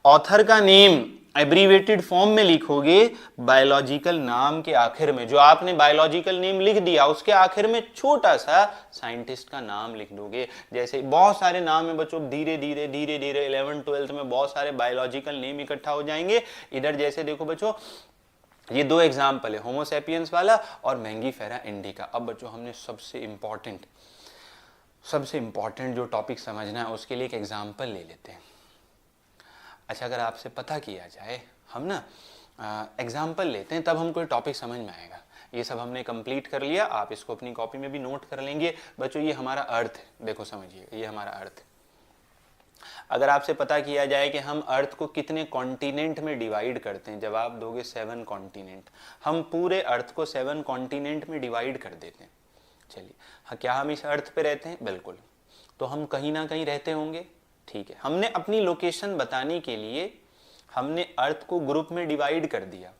ऑथर का नेम एब्रीवेटेड फॉर्म में लिखोगे, बायोलॉजिकल नाम के आखिर में जो आपने बायोलॉजिकल नेम लिख दिया उसके आखिर में छोटा सा साइंटिस्ट का नाम लिख दोगे। जैसे बहुत सारे नाम है बच्चों, धीरे धीरे 11th 12th में बहुत सारे बायोलॉजिकल नेम इकट्ठा हो जाएंगे। इधर जैसे देखो बच्चों, ये दो एग्जाम्पल है, होमो सैपियंस वाला और मैंगीफेरा इंडिका। अब बच्चों हमने सबसे इंपॉर्टेंट जो टॉपिक समझना है उसके लिए एक एग्जाम्पल ले लेते हैं। अच्छा अगर आपसे पता किया जाए, हम ना एग्जाम्पल लेते हैं तब हमको टॉपिक समझ में आएगा। ये सब हमने कंप्लीट कर लिया, आप इसको अपनी कॉपी में भी नोट कर लेंगे। बच्चों ये हमारा अर्थ है, देखो समझिए, ये हमारा अर्थ। अगर आपसे पता किया जाए कि हम अर्थ को कितने कॉन्टिनेंट में डिवाइड करते हैं, जवाब दोगे 7 कॉन्टिनेंट। हम पूरे अर्थ को 7 कॉन्टिनेंट में डिवाइड कर देते हैं। चलिए, हाँ, क्या हम इस अर्थ पे रहते हैं? बिल्कुल। तो हम कहीं ना कहीं रहते होंगे, ठीक है। हमने अपनी लोकेशन बताने के लिए हमने अर्थ को ग्रुप में डिवाइड कर दिया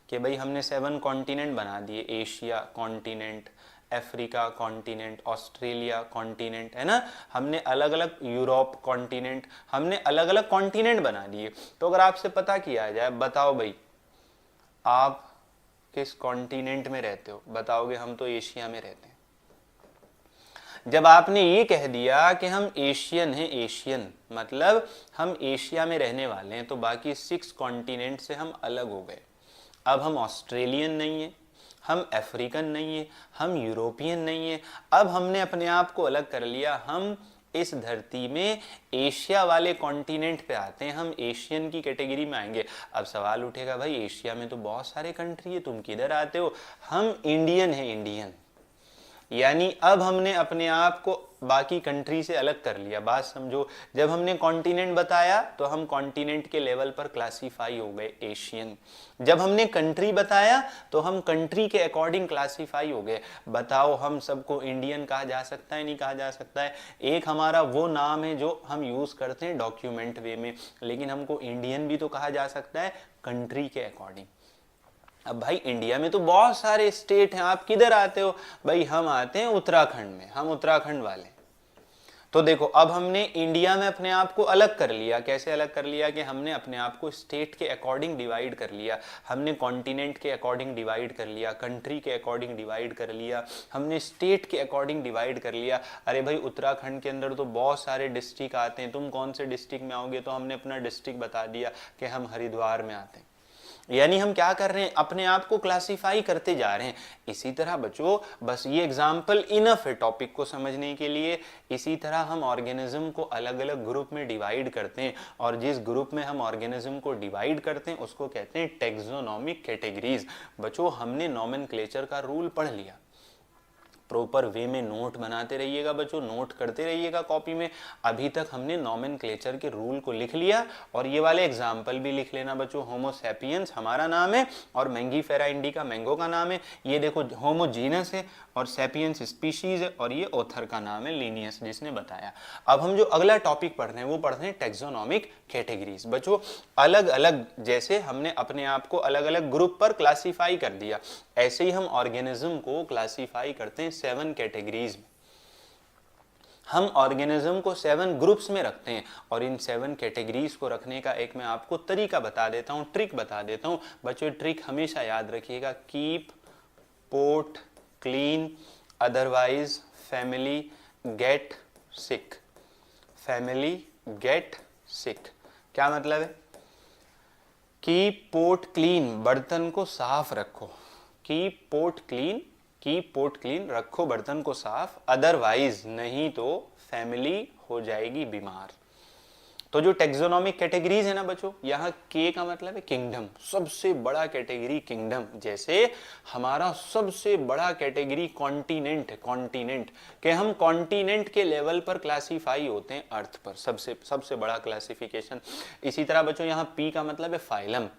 कि भाई हमने 7 कॉन्टिनेंट बना दिए, Asia continent, Africa continent, Australia continent, है ना। हमने अलग अलग, यूरोप कॉन्टिनेंट, हमने अलग अलग कॉन्टिनेंट बना दिए। तो अगर आपसे पता किया जाए, बताओ भाई आप किस कॉन्टिनेंट में रहते हो, बताओगे हम तो एशिया में रहते हैं। जब आपने ये कह दिया कि हम एशियन हैं, एशियन मतलब हम एशिया में रहने वाले हैं, तो बाकी 6 कॉन्टिनेंट से हम अलग हो गए। अब हम ऑस्ट्रेलियन नहीं है, हम अफ्रीकन नहीं है, हम यूरोपियन नहीं है। अब हमने अपने आप को अलग कर लिया, हम इस धरती में एशिया वाले कॉन्टिनेंट पे आते हैं, हम एशियन की कैटेगरी में आएंगे। अब सवाल उठेगा, भाई एशिया में तो बहुत सारे कंट्री है, तुम किधर आते हो? हम इंडियन हैं, इंडियन। यानी अब हमने अपने आप को बाकी कंट्री से अलग कर लिया। बात समझो, जब हमने कॉन्टिनेंट बताया तो हम कॉन्टिनेंट के लेवल पर क्लासीफाई हो गए, एशियन। जब हमने कंट्री बताया तो हम कंट्री के अकॉर्डिंग क्लासीफाई हो गए। बताओ, हम सबको इंडियन कहा जा सकता है, नहीं कहा जा सकता है? एक हमारा वो नाम है जो हम यूज करते हैं डॉक्यूमेंट वे में, लेकिन हमको इंडियन भी तो कहा जा सकता है कंट्री के अकॉर्डिंग। अब भाई इंडिया में तो बहुत सारे स्टेट हैं, आप किधर आते हो? भाई हम आते हैं उत्तराखंड में, हम उत्तराखंड वाले। तो देखो, अब हमने इंडिया में अपने आप को अलग कर लिया। कैसे अलग कर लिया? कि हमने अपने आप को स्टेट के अकॉर्डिंग डिवाइड कर लिया, हमने कॉन्टिनेंट के अकॉर्डिंग डिवाइड कर लिया, कंट्री के अकॉर्डिंग डिवाइड कर लिया, हमने स्टेट के अकॉर्डिंग डिवाइड कर लिया। अरे भाई, उत्तराखंड के अंदर तो बहुत सारे डिस्ट्रिक्ट आते हैं, तुम कौन से डिस्ट्रिक्ट में आओगे? तो हमने अपना डिस्ट्रिक्ट बता दिया कि हम हरिद्वार में आते हैं। यानी हम क्या कर रहे हैं? अपने आप को क्लासिफाई करते जा रहे हैं। इसी तरह बच्चों, बस ये एग्जाम्पल इनफ है टॉपिक को समझने के लिए। इसी तरह हम ऑर्गेनिज्म को अलग अलग ग्रुप में डिवाइड करते हैं, और जिस ग्रुप में हम ऑर्गेनिज्म को डिवाइड करते हैं उसको कहते हैं टेक्सोनोमिक कैटेगरीज। बच्चों, हमने नॉमेनक्लेचर का रूल पढ़ लिया। प्रॉपर वे में नोट बनाते रहिएगा बच्चों, नोट करते रहिएगा कॉपी में। अभी तक हमने नॉमेनक्लेचर के रूल को लिख लिया, और ये वाले एग्जाम्पल भी लिख लेना बच्चों। होमो सैपियंस हमारा नाम है, और मैंगीफेरा इंडिका मैंगो का नाम है। ये देखो, होमो जीनस है, और सैपियंस स्पीशीज है, और ये ऑथर का नाम है लिनियस, जिसने बताया। अब हम जो अगला टॉपिक पढ़ रहे हैं वो पढ़ रहे हैं टेक्सोनोमिक कैटेगरीज। बच्चों, अलग अलग, जैसे हमने अपने आप को अलग अलग ग्रुप पर क्लासीफाई कर दिया, ऐसे ही हम ऑर्गेनिज्म को क्लासीफाई करते हैं 7 कैटेगरीज में। हम ऑर्गेनिज्म को 7 ग्रुप्स में रखते हैं, और इन 7 कैटेगरीज को रखने का एक मैं आपको तरीका बता देता हूं, ट्रिक बता देता हूं। बच्चों, ट्रिक हमेशा याद रखिएगा, keep pot clean, otherwise family get sick. Family get sick क्या मतलब है? कीप पोट क्लीन, बर्तन को साफ रखो। Keep pot clean, keep pot clean, रखो बर्तन को साफ, अदरवाइज नहीं तो फैमिली हो जाएगी बीमार। तो जो टेक्सोनोमिक कैटेगरीज है ना बच्चों, यहाँ के का मतलब है किंगडम, सबसे बड़ा कैटेगरी किंगडम। जैसे हमारा सबसे बड़ा कैटेगरी कॉन्टिनेंट है, कॉन्टिनेंट के हम कॉन्टिनेंट के लेवल पर क्लासीफाई होते हैं अर्थ पर, सबसे बड़ा क्लासिफिकेशन। इसी तरह बच्चों, यहाँ पी का मतलब है phylum,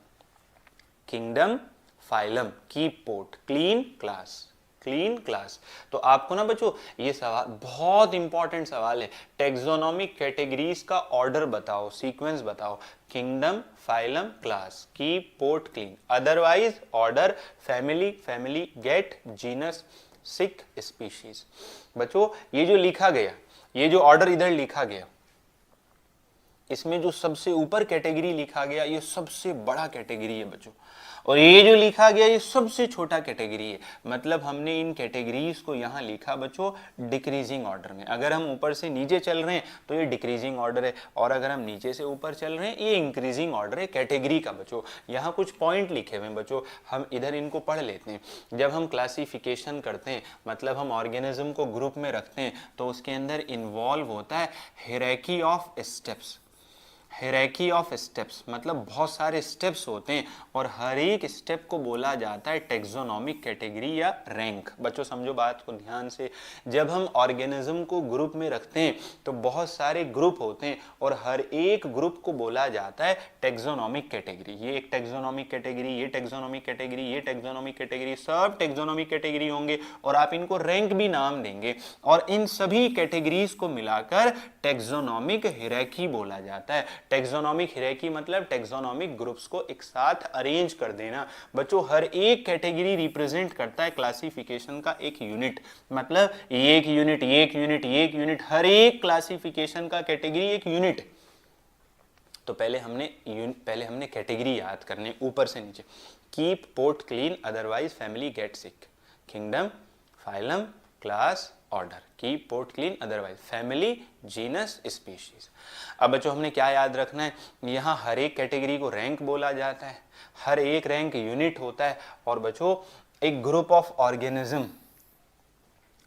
kingdom, phylum, keep pot, clean class, clean class. तो आपको ना बच्चों, ये सवाल बहुत इंपॉर्टेंट सवाल है, टेक्सोनोमिक कैटेगरीज का ऑर्डर बताओ, सीक्वेंस बताओ। Kingdom, phylum, class, keep pot clean, otherwise order, family, family get, genus, sick, species. बच्चों, ये जो लिखा गया, ये जो ऑर्डर इधर लिखा गया, इसमें जो सबसे ऊपर कैटेगरी लिखा गया ये सबसे बड़ा कैटेगरी है बच्चों, और ये जो लिखा गया ये सबसे छोटा कैटेगरी है। मतलब हमने इन कैटेगरीज को यहाँ लिखा बच्चों डिक्रीजिंग ऑर्डर में। अगर हम ऊपर से नीचे चल रहे हैं तो ये डिक्रीजिंग ऑर्डर है, और अगर हम नीचे से ऊपर चल रहे हैं ये इंक्रीजिंग ऑर्डर है कैटेगरी का बच्चों। यहाँ कुछ पॉइंट लिखे हुए हैं बच्चों, हम इधर इनको पढ़ लेते हैं। जब हम क्लासिफिकेशन करते हैं, मतलब हम ऑर्गेनिज्म को ग्रुप में रखते हैं, तो उसके अंदर इन्वॉल्व होता है hierarchy of steps. Hierarchy of steps, मतलब बहुत सारे स्टेप्स होते हैं और हर एक स्टेप को बोला जाता है टेक्सोनोमिक कैटेगरी या रैंक। बच्चों समझो बात को ध्यान से, जब हम ऑर्गेनिज्म को ग्रुप में रखते हैं तो बहुत सारे ग्रुप होते हैं और हर एक ग्रुप को बोला जाता है टेक्सोनोमिक कैटेगरी। ये एक टेक्सोनोमिक कैटेगरी, ये टेक्सोनोमिक कैटेगरी, ये टेक्सोनोमिक कैटेगरी, सब टेक्सोनोमिक कैटेगरी होंगे और आप इनको रैंक भी नाम देंगे और इन सभी कैटेगरीज को मिलाकर टेक्सोनोमिक हायरार्की बोला जाता है। टेक्सोनोमिक हायरार्की मतलब टेक्सोनोमिक ग्रुप्स को एक साथ अरेंज कर देना। बच्चों हर एक कैटेगरी रिप्रेजेंट करता है क्लासिफिकेशन का एक यूनिट, मतलब एक यूनिट, एक यूनिट, एक यूनिट, हर एक क्लासिफिकेशन का कैटेगरी एक यूनिट। तो पहले हमने कैटेगरी याद करने ऊपर से नीचे। Keep port clean otherwise family get सिक, kingdom, phylum, class, order. Keep port clean otherwise family, genus, species. अब बच्चों हमने क्या याद रखना है, यहाँ हर एक कैटेगरी को रैंक बोला जाता है, हर एक रैंक यूनिट होता है और बच्चों एक ग्रुप ऑफ ऑर्गेनिज्म,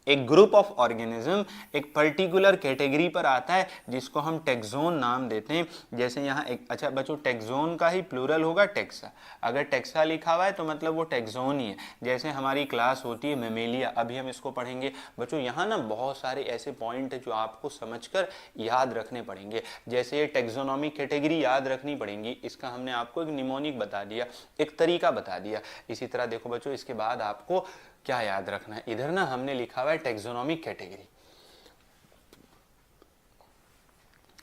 एक ग्रुप ऑफ ऑर्गेनिज्म एक पर्टिकुलर कैटेगरी पर आता है जिसको हम टेक्सोन नाम देते हैं। जैसे यहाँ एक, अच्छा बच्चों टेक्सोन का ही प्लूरल होगा टेक्सा, अगर टेक्सा लिखा हुआ है तो मतलब वो टेक्सोन ही है। जैसे हमारी क्लास होती है मेमेलिया, अभी हम इसको पढ़ेंगे। बच्चों यहाँ ना बहुत सारे ऐसे पॉइंट है जो आपको समझकर याद रखने पड़ेंगे। जैसे ये टेक्सोनोमिक कैटेगरी याद रखनी पड़ेंगी, इसका हमने आपको एक निमोनिक बता दिया, एक तरीका बता दिया। इसी तरह देखो बच्चों इसके बाद आपको क्या याद रखना है, इधर ना हमने लिखा हुआ है टेक्सोनोमिक कैटेगरी,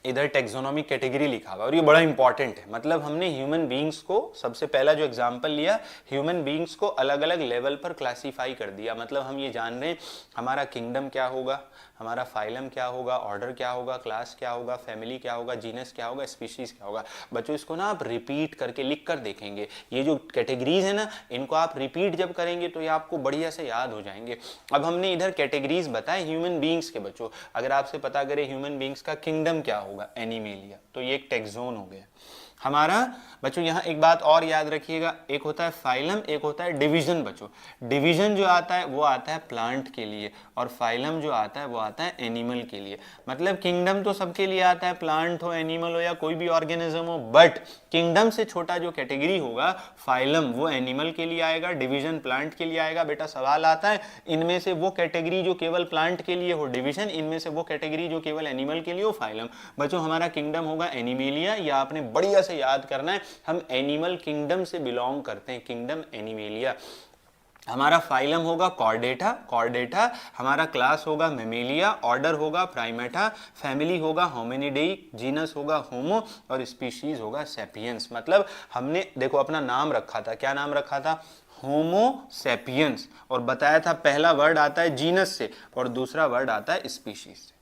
इधर टेक्सोनोमिक कैटेगरी लिखा हुआ और ये बड़ा इंपॉर्टेंट है। मतलब हमने ह्यूमन बीइंग्स को, सबसे पहला जो एग्जांपल लिया, ह्यूमन बीइंग्स को अलग अलग लेवल पर क्लासिफाई कर दिया। मतलब हम ये जान रहे हैं हमारा किंगडम क्या होगा, हमारा फाइलम क्या होगा, ऑर्डर क्या होगा, क्लास क्या होगा, फैमिली क्या होगा, जीनस क्या होगा, स्पीशीज क्या होगा। बच्चों इसको ना आप रिपीट करके लिख कर देखेंगे, ये जो कैटेगरीज है ना इनको आप रिपीट जब करेंगे तो ये आपको बढ़िया से याद हो जाएंगे। अब हमने इधर कैटेगरीज बताए ह्यूमन बीइंग्स के। बच्चों अगर आपसे पता करें ह्यूमन बीइंग्स का किंगडम क्या होगा, एनिमेलिया, तो ये एक टेक्सोन हो गया हमारा। बच्चों यहाँ एक बात और याद रखिएगा, एक होता है फाइलम, एक होता है डिवीजन। बच्चों डिवीजन जो आता है वो आता है प्लांट के लिए और फाइलम जो आता है वो आता है एनिमल के लिए। मतलब किंगडम तो सबके लिए आता है, प्लांट हो, एनिमल हो या कोई भी ऑर्गेनिज्म हो, बट किंगडम से छोटा जो कैटेगरी होगा फाइलम वो एनिमल के लिए आएगा, डिवीजन प्लांट के लिए आएगा। बेटा सवाल आता है इनमें से वो कैटेगरी जो केवल प्लांट के लिए हो डिवीजन, इनमें से वो कैटेगरी जो केवल एनिमल के लिए हो फाइलम। बच्चों हमारा किंगडम होगा एनिमेलिया, या आपने बढ़िया से याद करना है हम एनिमल किंगडम से बिलोंग करते हैं, किंगडम एनिमेलिया। हमारा फाइलम होगा कॉर्डेटा, कॉर्डेटा। हमारा क्लास होगा मेमेलिया, ऑर्डर होगा प्राइमेटा, फैमिली होगा होमिनिडेई, जीनस होगा होमो और स्पीशीज होगा सेपियंस। मतलब हमने देखो अपना नाम रखा था, क्या नाम रखा था, होमो सेपियंस, और बताया था पहला वर्ड आता है जीनस से और दूसरा वर्ड आता है स्पीशीज से।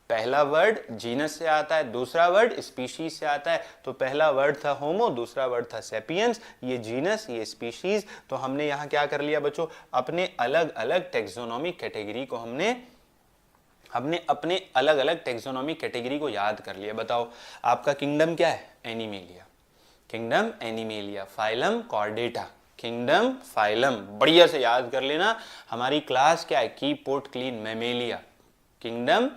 पहला वर्ड जीनस से आता है, दूसरा वर्ड स्पीशीज से आता है। तो पहला वर्ड था होमो, दूसरा वर्ड था सेपियंस, ये जीनस, ये स्पीशीज। तो हमने यहाँ क्या कर लिया बच्चों, अपने अलग अलग टेक्सोनोमिक कैटेगरी को हमने अपने अलग अलग टेक्सोनोमिक कैटेगरी को याद कर लिया। बताओ आपका किंगडम क्या है, animalia, kingdom animalia, phylum Chordata, kingdom phylum, बढ़िया से याद कर लेना। हमारी क्लास क्या है, keep port clean Mammalia, kingdom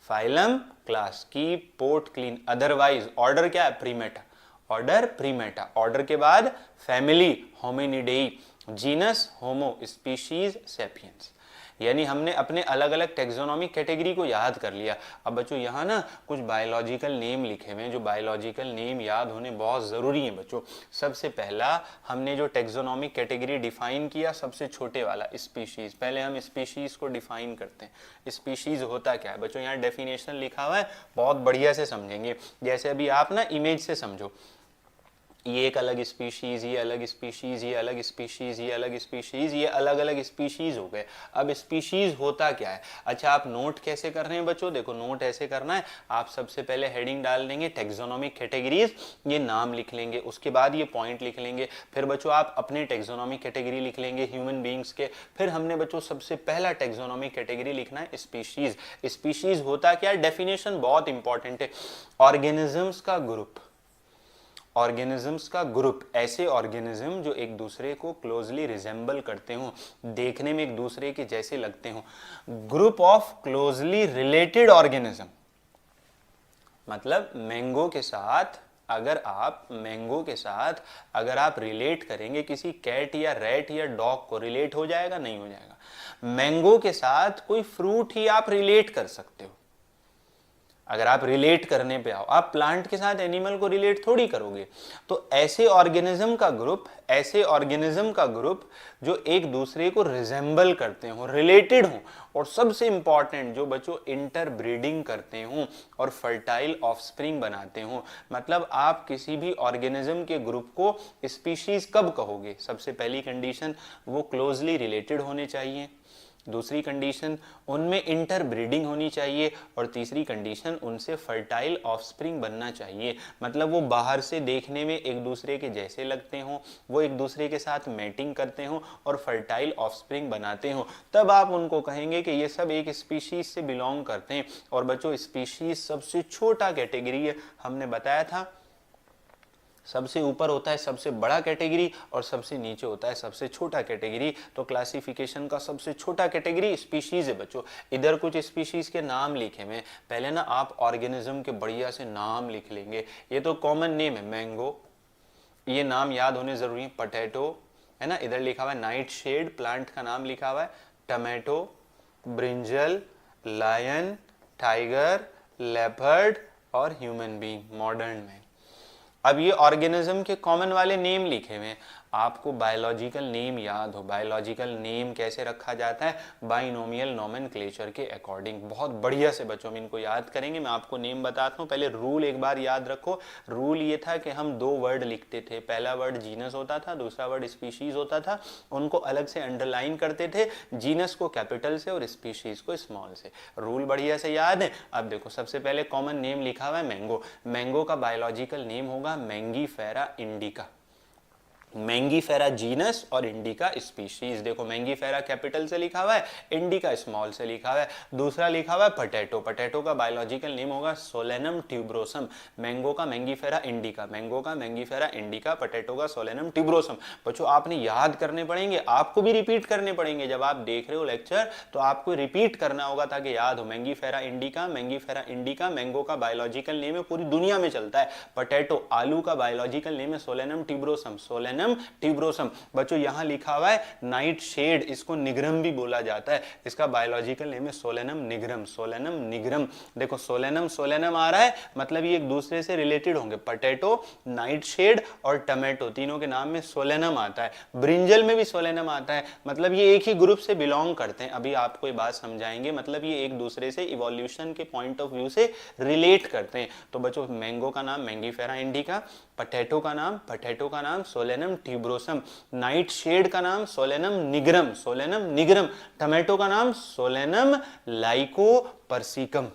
phylum class, keep port clean otherwise, order क्या है, प्रीमेटा, ऑर्डर प्रीमेटा, ऑर्डर के बाद फैमिली होमिनिडेई, जीनस होमो, स्पीशीज सेपियंस। यानी हमने अपने अलग अलग टेक्सोनोमिक कैटेगरी को याद कर लिया। अब बच्चों यहाँ ना कुछ बायोलॉजिकल नेम लिखे हुए हैं, जो बायोलॉजिकल नेम याद होने बहुत ज़रूरी है बच्चों। सबसे पहला हमने जो टेक्सोनोमिक कैटेगरी डिफाइन किया, सबसे छोटे वाला स्पीशीज़। पहले हम स्पीशीज़ को डिफाइन करते हैं। स्पीशीज़ होता क्या है बच्चों, यहाँ डेफिनेशन लिखा हुआ है, बहुत बढ़िया से समझेंगे। जैसे अभी आप ना इमेज से समझो, ये एक अलग स्पीशीज, ये अलग स्पीशीज, ये अलग स्पीशीज, ये अलग स्पीशीज, ये अलग अलग स्पीशीज हो गए। अब स्पीशीज होता क्या है, अच्छा आप नोट कैसे कर रहे हैं बच्चों, देखो नोट ऐसे करना है, आप सबसे पहले हेडिंग डाल देंगे टेक्सोनोमिक कैटेगरीज, ये नाम लिख लेंगे, उसके बाद ये पॉइंट लिख लेंगे, फिर बच्चों आप अपने टेक्सोनोमिक कैटेगरी लिख लेंगे ह्यूमन बीइंग्स के, फिर हमने बच्चों सबसे पहला टेक्सोनोमिक कैटेगरी लिखना है स्पीशीज। स्पीशीज होता क्या है, डेफिनेशन बहुत इंपॉर्टेंट है, ऑर्गेनिजम्स का ग्रुप, ऑर्गेनिजम्स का ग्रुप, ऐसे ऑर्गेनिज्म जो एक दूसरे को क्लोजली रिजेंबल करते हो, देखने में एक दूसरे के जैसे लगते हो, group of closely related organism, मतलब मैंगो के साथ अगर आप रिलेट करेंगे किसी कैट या रैट या डॉग को, रिलेट हो जाएगा? नहीं हो जाएगा। मैंगो के साथ कोई फ्रूट ही आप रिलेट कर सकते हो। अगर आप रिलेट करने पे आओ, आप प्लांट के साथ एनिमल को रिलेट थोड़ी करोगे। तो ऐसे ऑर्गेनिज्म का ग्रुप जो एक दूसरे को रिजेंबल करते हो, रिलेटेड हो, और सबसे इंपॉर्टेंट जो बच्चों इंटर ब्रीडिंग करते हो और फर्टाइल ऑफस्प्रिंग बनाते हो। मतलब आप किसी भी ऑर्गेनिज्म के ग्रुप को स्पीशीज कब कहोगे? सबसे पहली कंडीशन, वो क्लोजली रिलेटेड होने चाहिए। दूसरी कंडीशन, उनमें इंटर ब्रीडिंग होनी चाहिए। और तीसरी कंडीशन, उनसे फर्टाइल ऑफस्प्रिंग बनना चाहिए। मतलब वो बाहर से देखने में एक दूसरे के जैसे लगते हो, वो एक दूसरे के साथ मैटिंग करते हो और फर्टाइल ऑफस्प्रिंग बनाते हो। तब आप उनको कहेंगे कि ये सब एक स्पीशीज से बिलोंग करते हैं। और बच्चों स्पीशीज सबसे छोटा कैटेगरी है, हमने बताया था। सबसे ऊपर होता है सबसे बड़ा कैटेगरी और सबसे नीचे होता है सबसे छोटा कैटेगरी। तो क्लासिफिकेशन का सबसे छोटा कैटेगरी स्पीशीज है बच्चों। इधर कुछ स्पीशीज के नाम लिखे हुए, पहले ना आप ऑर्गेनिज्म के बढ़िया से नाम लिख लेंगे। ये तो कॉमन नेम है, मैंगो, ये नाम याद होने जरूरी है। पोटैटो है ना, इधर लिखा हुआ है नाइट शेड, प्लांट का नाम लिखा हुआ है। Tomato, brinjal, lion, tiger, leopard और ह्यूमन बीइंग मॉडर्न में। अब ये ऑर्गेनिज्म के कॉमन वाले नेम लिखे हुए हैं, आपको बायोलॉजिकल नेम याद हो। बायोलॉजिकल नेम कैसे रखा जाता है? बाइनोमियल नोमेनक्लेचर के अकॉर्डिंग। बहुत बढ़िया से बच्चों में इनको याद करेंगे। मैं आपको नेम बताता हूँ, पहले रूल एक बार याद रखो। रूल ये था कि हम दो वर्ड लिखते थे, पहला वर्ड जीनस होता था, दूसरा वर्ड स्पीशीज होता था। उनको अलग से अंडरलाइन करते थे, जीनस को कैपिटल से और स्पीशीज को स्मॉल से। रूल बढ़िया से याद है। अब देखो, सबसे पहले कॉमन नेम लिखा हुआ है मैंगो। मैंगो का बायोलॉजिकल नेम होगा मैंगीफेरा इंडिका। मैंगीफेरा जीनस और इंडिका स्पीशीज। देखो मैंगीफेरा कैपिटल से लिखा हुआ है, इंडिका स्मॉल से लिखा हुआ है। दूसरा लिखा हुआ है पोटैटो। पोटैटो का बायोलॉजिकल नेम होगा सोलेनम ट्यूब्रोसम। मैंगो का मैंगीफेरा इंडिका, मैंगो का मैंगीफेरा इंडिका, पोटैटो का सोलेनम ट्यूब्रोसम। बच्चों आपने याद करने पड़ेंगे, आपको भी रिपीट करने पड़ेंगे। जब आप देख रहे हो लेक्चर तो आपको रिपीट करना होगा ताकि याद हो। Mangifera indica, Mangifera indica mango का बायोलॉजिकल नेम है, पूरी दुनिया में चलता है। पोटैटो आलू का बायोलॉजिकल नेम है सोलेनम ट्यूब्रोसम, सोलेनम ट्यूब्रोसम। बच्चों यहां लिखा हुआ है नाइट शेड, इसको निग्रम भी बोला जाता है। इसका बायोलॉजिकल नेम है सोलेनम निग्रम, सोलेनम निग्रम। देखो सोलेनम सोलेनम आ रहा है, मतलब ये एक दूसरे से रिलेटेड होंगे। पोटैटो, नाइट शेड और टमेटो, तीनों के नाम में सोलेनम आता है। ब्रिंजल में भी सोलेनम आता है, मतलब ये एक ही ग्रुप से बिलोंग करते हैं। अभी आपको ये बात समझाएंगे, मतलब ये एक दूसरे से इवोल्यूशन के पॉइंट ऑफ व्यू से रिलेट करते हैं। तो बच्चों मैंगो का नाम मैंगीफेरा इंडिका, पोटैटो का नाम सोलेनम ट्यूब्रोसम, नाइट शेड का नाम Solanum nigrum, Solanum nigrum, tomato का नाम Solanum lycopersicum,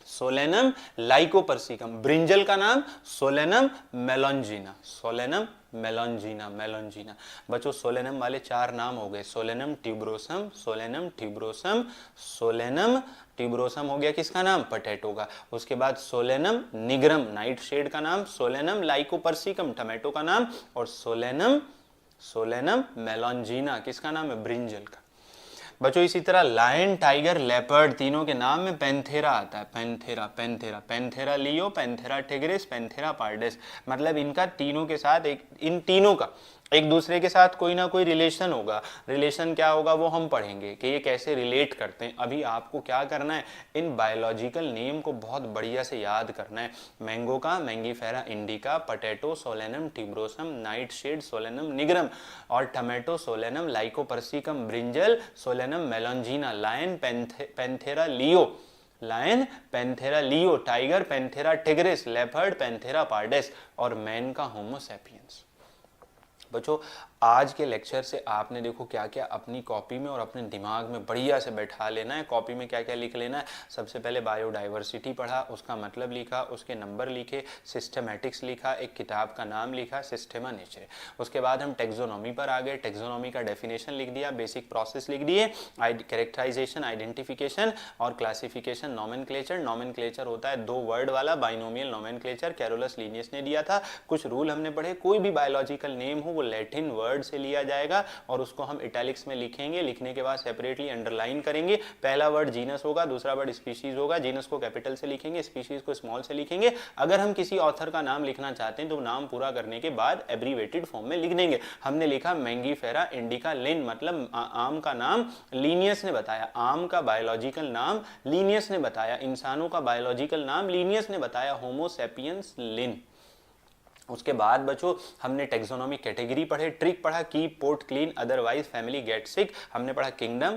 Solanum lycopersicum, brinjal का नाम सोलेनम मेलॉन्जिना, सोलेनम मेलॉन्जिना, मेलॉन्जिना। बच्चों सोलेनम वाले चार नाम हो गए, Solanum tuberosum, Solanum tuberosum, Solanum tuberosum हो गया किसका नाम? पोटैटो का। उसके बाद सोलेनम निग्रम, नाइट शेड का नाम सोलेनम लाइकोपर्सिकम, टमेटो का नाम, और सोलेनम सोलेनम मेलॉन्जिना किसका नाम है? ब्रिंजल का। बच्चों इसी तरह लायन, टाइगर, लेपर्ड, तीनों के नाम में पैंथेरा आता है। Panthera, Panthera, Panthera leo, Panthera tigris, Panthera pardus. मतलब इनका तीनों के साथ इन तीनों का एक दूसरे के साथ कोई ना कोई रिलेशन होगा। रिलेशन क्या होगा वो हम पढ़ेंगे कि ये कैसे रिलेट करते हैं। अभी आपको क्या करना है, इन बायोलॉजिकल नेम को बहुत बढ़िया से याद करना है। मैंगो का Mangifera indica, potato Solanum tuberosum, nightshade Solanum nigrum, और tomato Solanum lycopersicum, brinjal Solanum melongena, lion Panthera leo, lion Panthera leo, tiger Panthera tigris, leopard Panthera pardus, और मैन का होमो सैपियंस। बच्चों आज के lecture से आपने देखो क्या क्या अपनी कॉपी में और अपने दिमाग में बढ़िया से बैठा लेना है। कॉपी में क्या क्या लिख लेना है? सबसे पहले बायोडाइवर्सिटी पढ़ा, उसका मतलब लिखा, उसके नंबर लिखे, सिस्टमैटिक्स लिखा, एक किताब का नाम लिखा सिस्टेमा नेचरे। उसके बाद हम टेक्सोनॉमी पर आ गए, टेक्सोनॉमी का डेफिनेशन लिख दिया, बेसिक प्रोसेस लिख दिए, कैरेक्टराइजेशन, आइडेंटिफिकेशन और क्लासिफिकेशन, नोमेनक्लेचर। नोमेनक्लेचर होता है दो वर्ड वाला, बाइनोमियल नोमेनक्लेचर, कैरोलस लीनियस ने दिया था। कुछ रूल हमने पढ़े, कोई भी बायोलॉजिकल नेम हो वो लैटिन वर्ड वर्ड से लिया जाएगा और उसको हम इटैलिक्स में लिखेंगे। लिखने के बाद सेपरेटली अंडरलाइन करेंगे। पहला वर्ड जीनस होगा, दूसरा वर्ड स्पीशीज होगा। जीनस को कैपिटल से लिखेंगे, स्पीशीज को स्मॉल से लिखेंगे। अगर हम किसी ऑथर का नाम लिखना चाहते हैं तो नाम पूरा करने के बाद एब्रीवेटेड फॉर्म में लिख देंगे। हमने लिखा मैंगीफेरा इंडिका लिन, मतलब आम का नाम लीनियस ने बताया, आम का बायोलॉजिकल नाम लीनियस ने बताया, इंसानों का बायोलॉजिकल नाम लीनियस ने बताया, होमो सेपियंस लिन। उसके बाद बच्चों हमने टेक्सोनॉमिक कैटेगरी पढ़े, ट्रिक पढ़ा, keep pot clean otherwise family get sick. हमने पढ़ा kingdom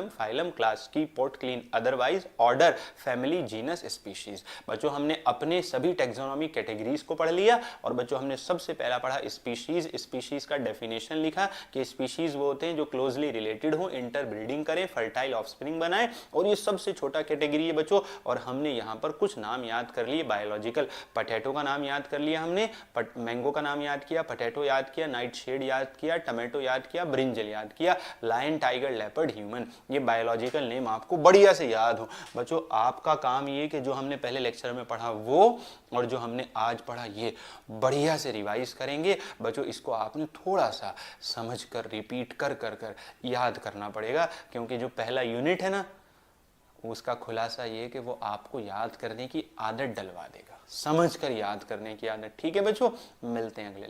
phylum class, keep pot clean otherwise order family genus species. बच्चों हमने अपने सभी टेक्सोनॉमिक कैटेगरीज को पढ़ लिया और बच्चों हमने सबसे पहला पढ़ा स्पीशीज। स्पीशीज का डेफिनेशन लिखा कि स्पीशीज वो होते हैं जो क्लोजली रिलेटेड हो, इंटरब्रीडिंग करें, फर्टाइल ऑफस्प्रिंग बनाएं, और ये सबसे छोटा कैटेगरी है बच्चों। और हमने यहाँ पर कुछ नाम याद कर लिए बायोलॉजिकल। पोटैटो का नाम याद कर लिया हमने, मैंगो का नाम याद किया, पोटैटो याद किया, नाइट शेड याद किया, टमाटो याद किया, ब्रिंजल याद किया, लायन टाइगर लेपर्ड ह्यूमन। ये बायोलॉजिकल नेम आपको बढ़िया से याद हो। बच्चों आपका काम ये कि जो हमने पहले लेक्चर में पढ़ा वो और जो हमने आज पढ़ा ये बढ़िया से रिवाइज करेंगे। बच्चों इसको आपने थोड़ा सा समझ कर रिपीट कर कर कर याद करना पड़ेगा, क्योंकि जो पहला यूनिट है ना उसका खुलासा ये कि वो आपको याद करने की आदत डलवा देगा, समझ कर याद करने की आदत। ठीक है बच्चों, मिलते हैं अगले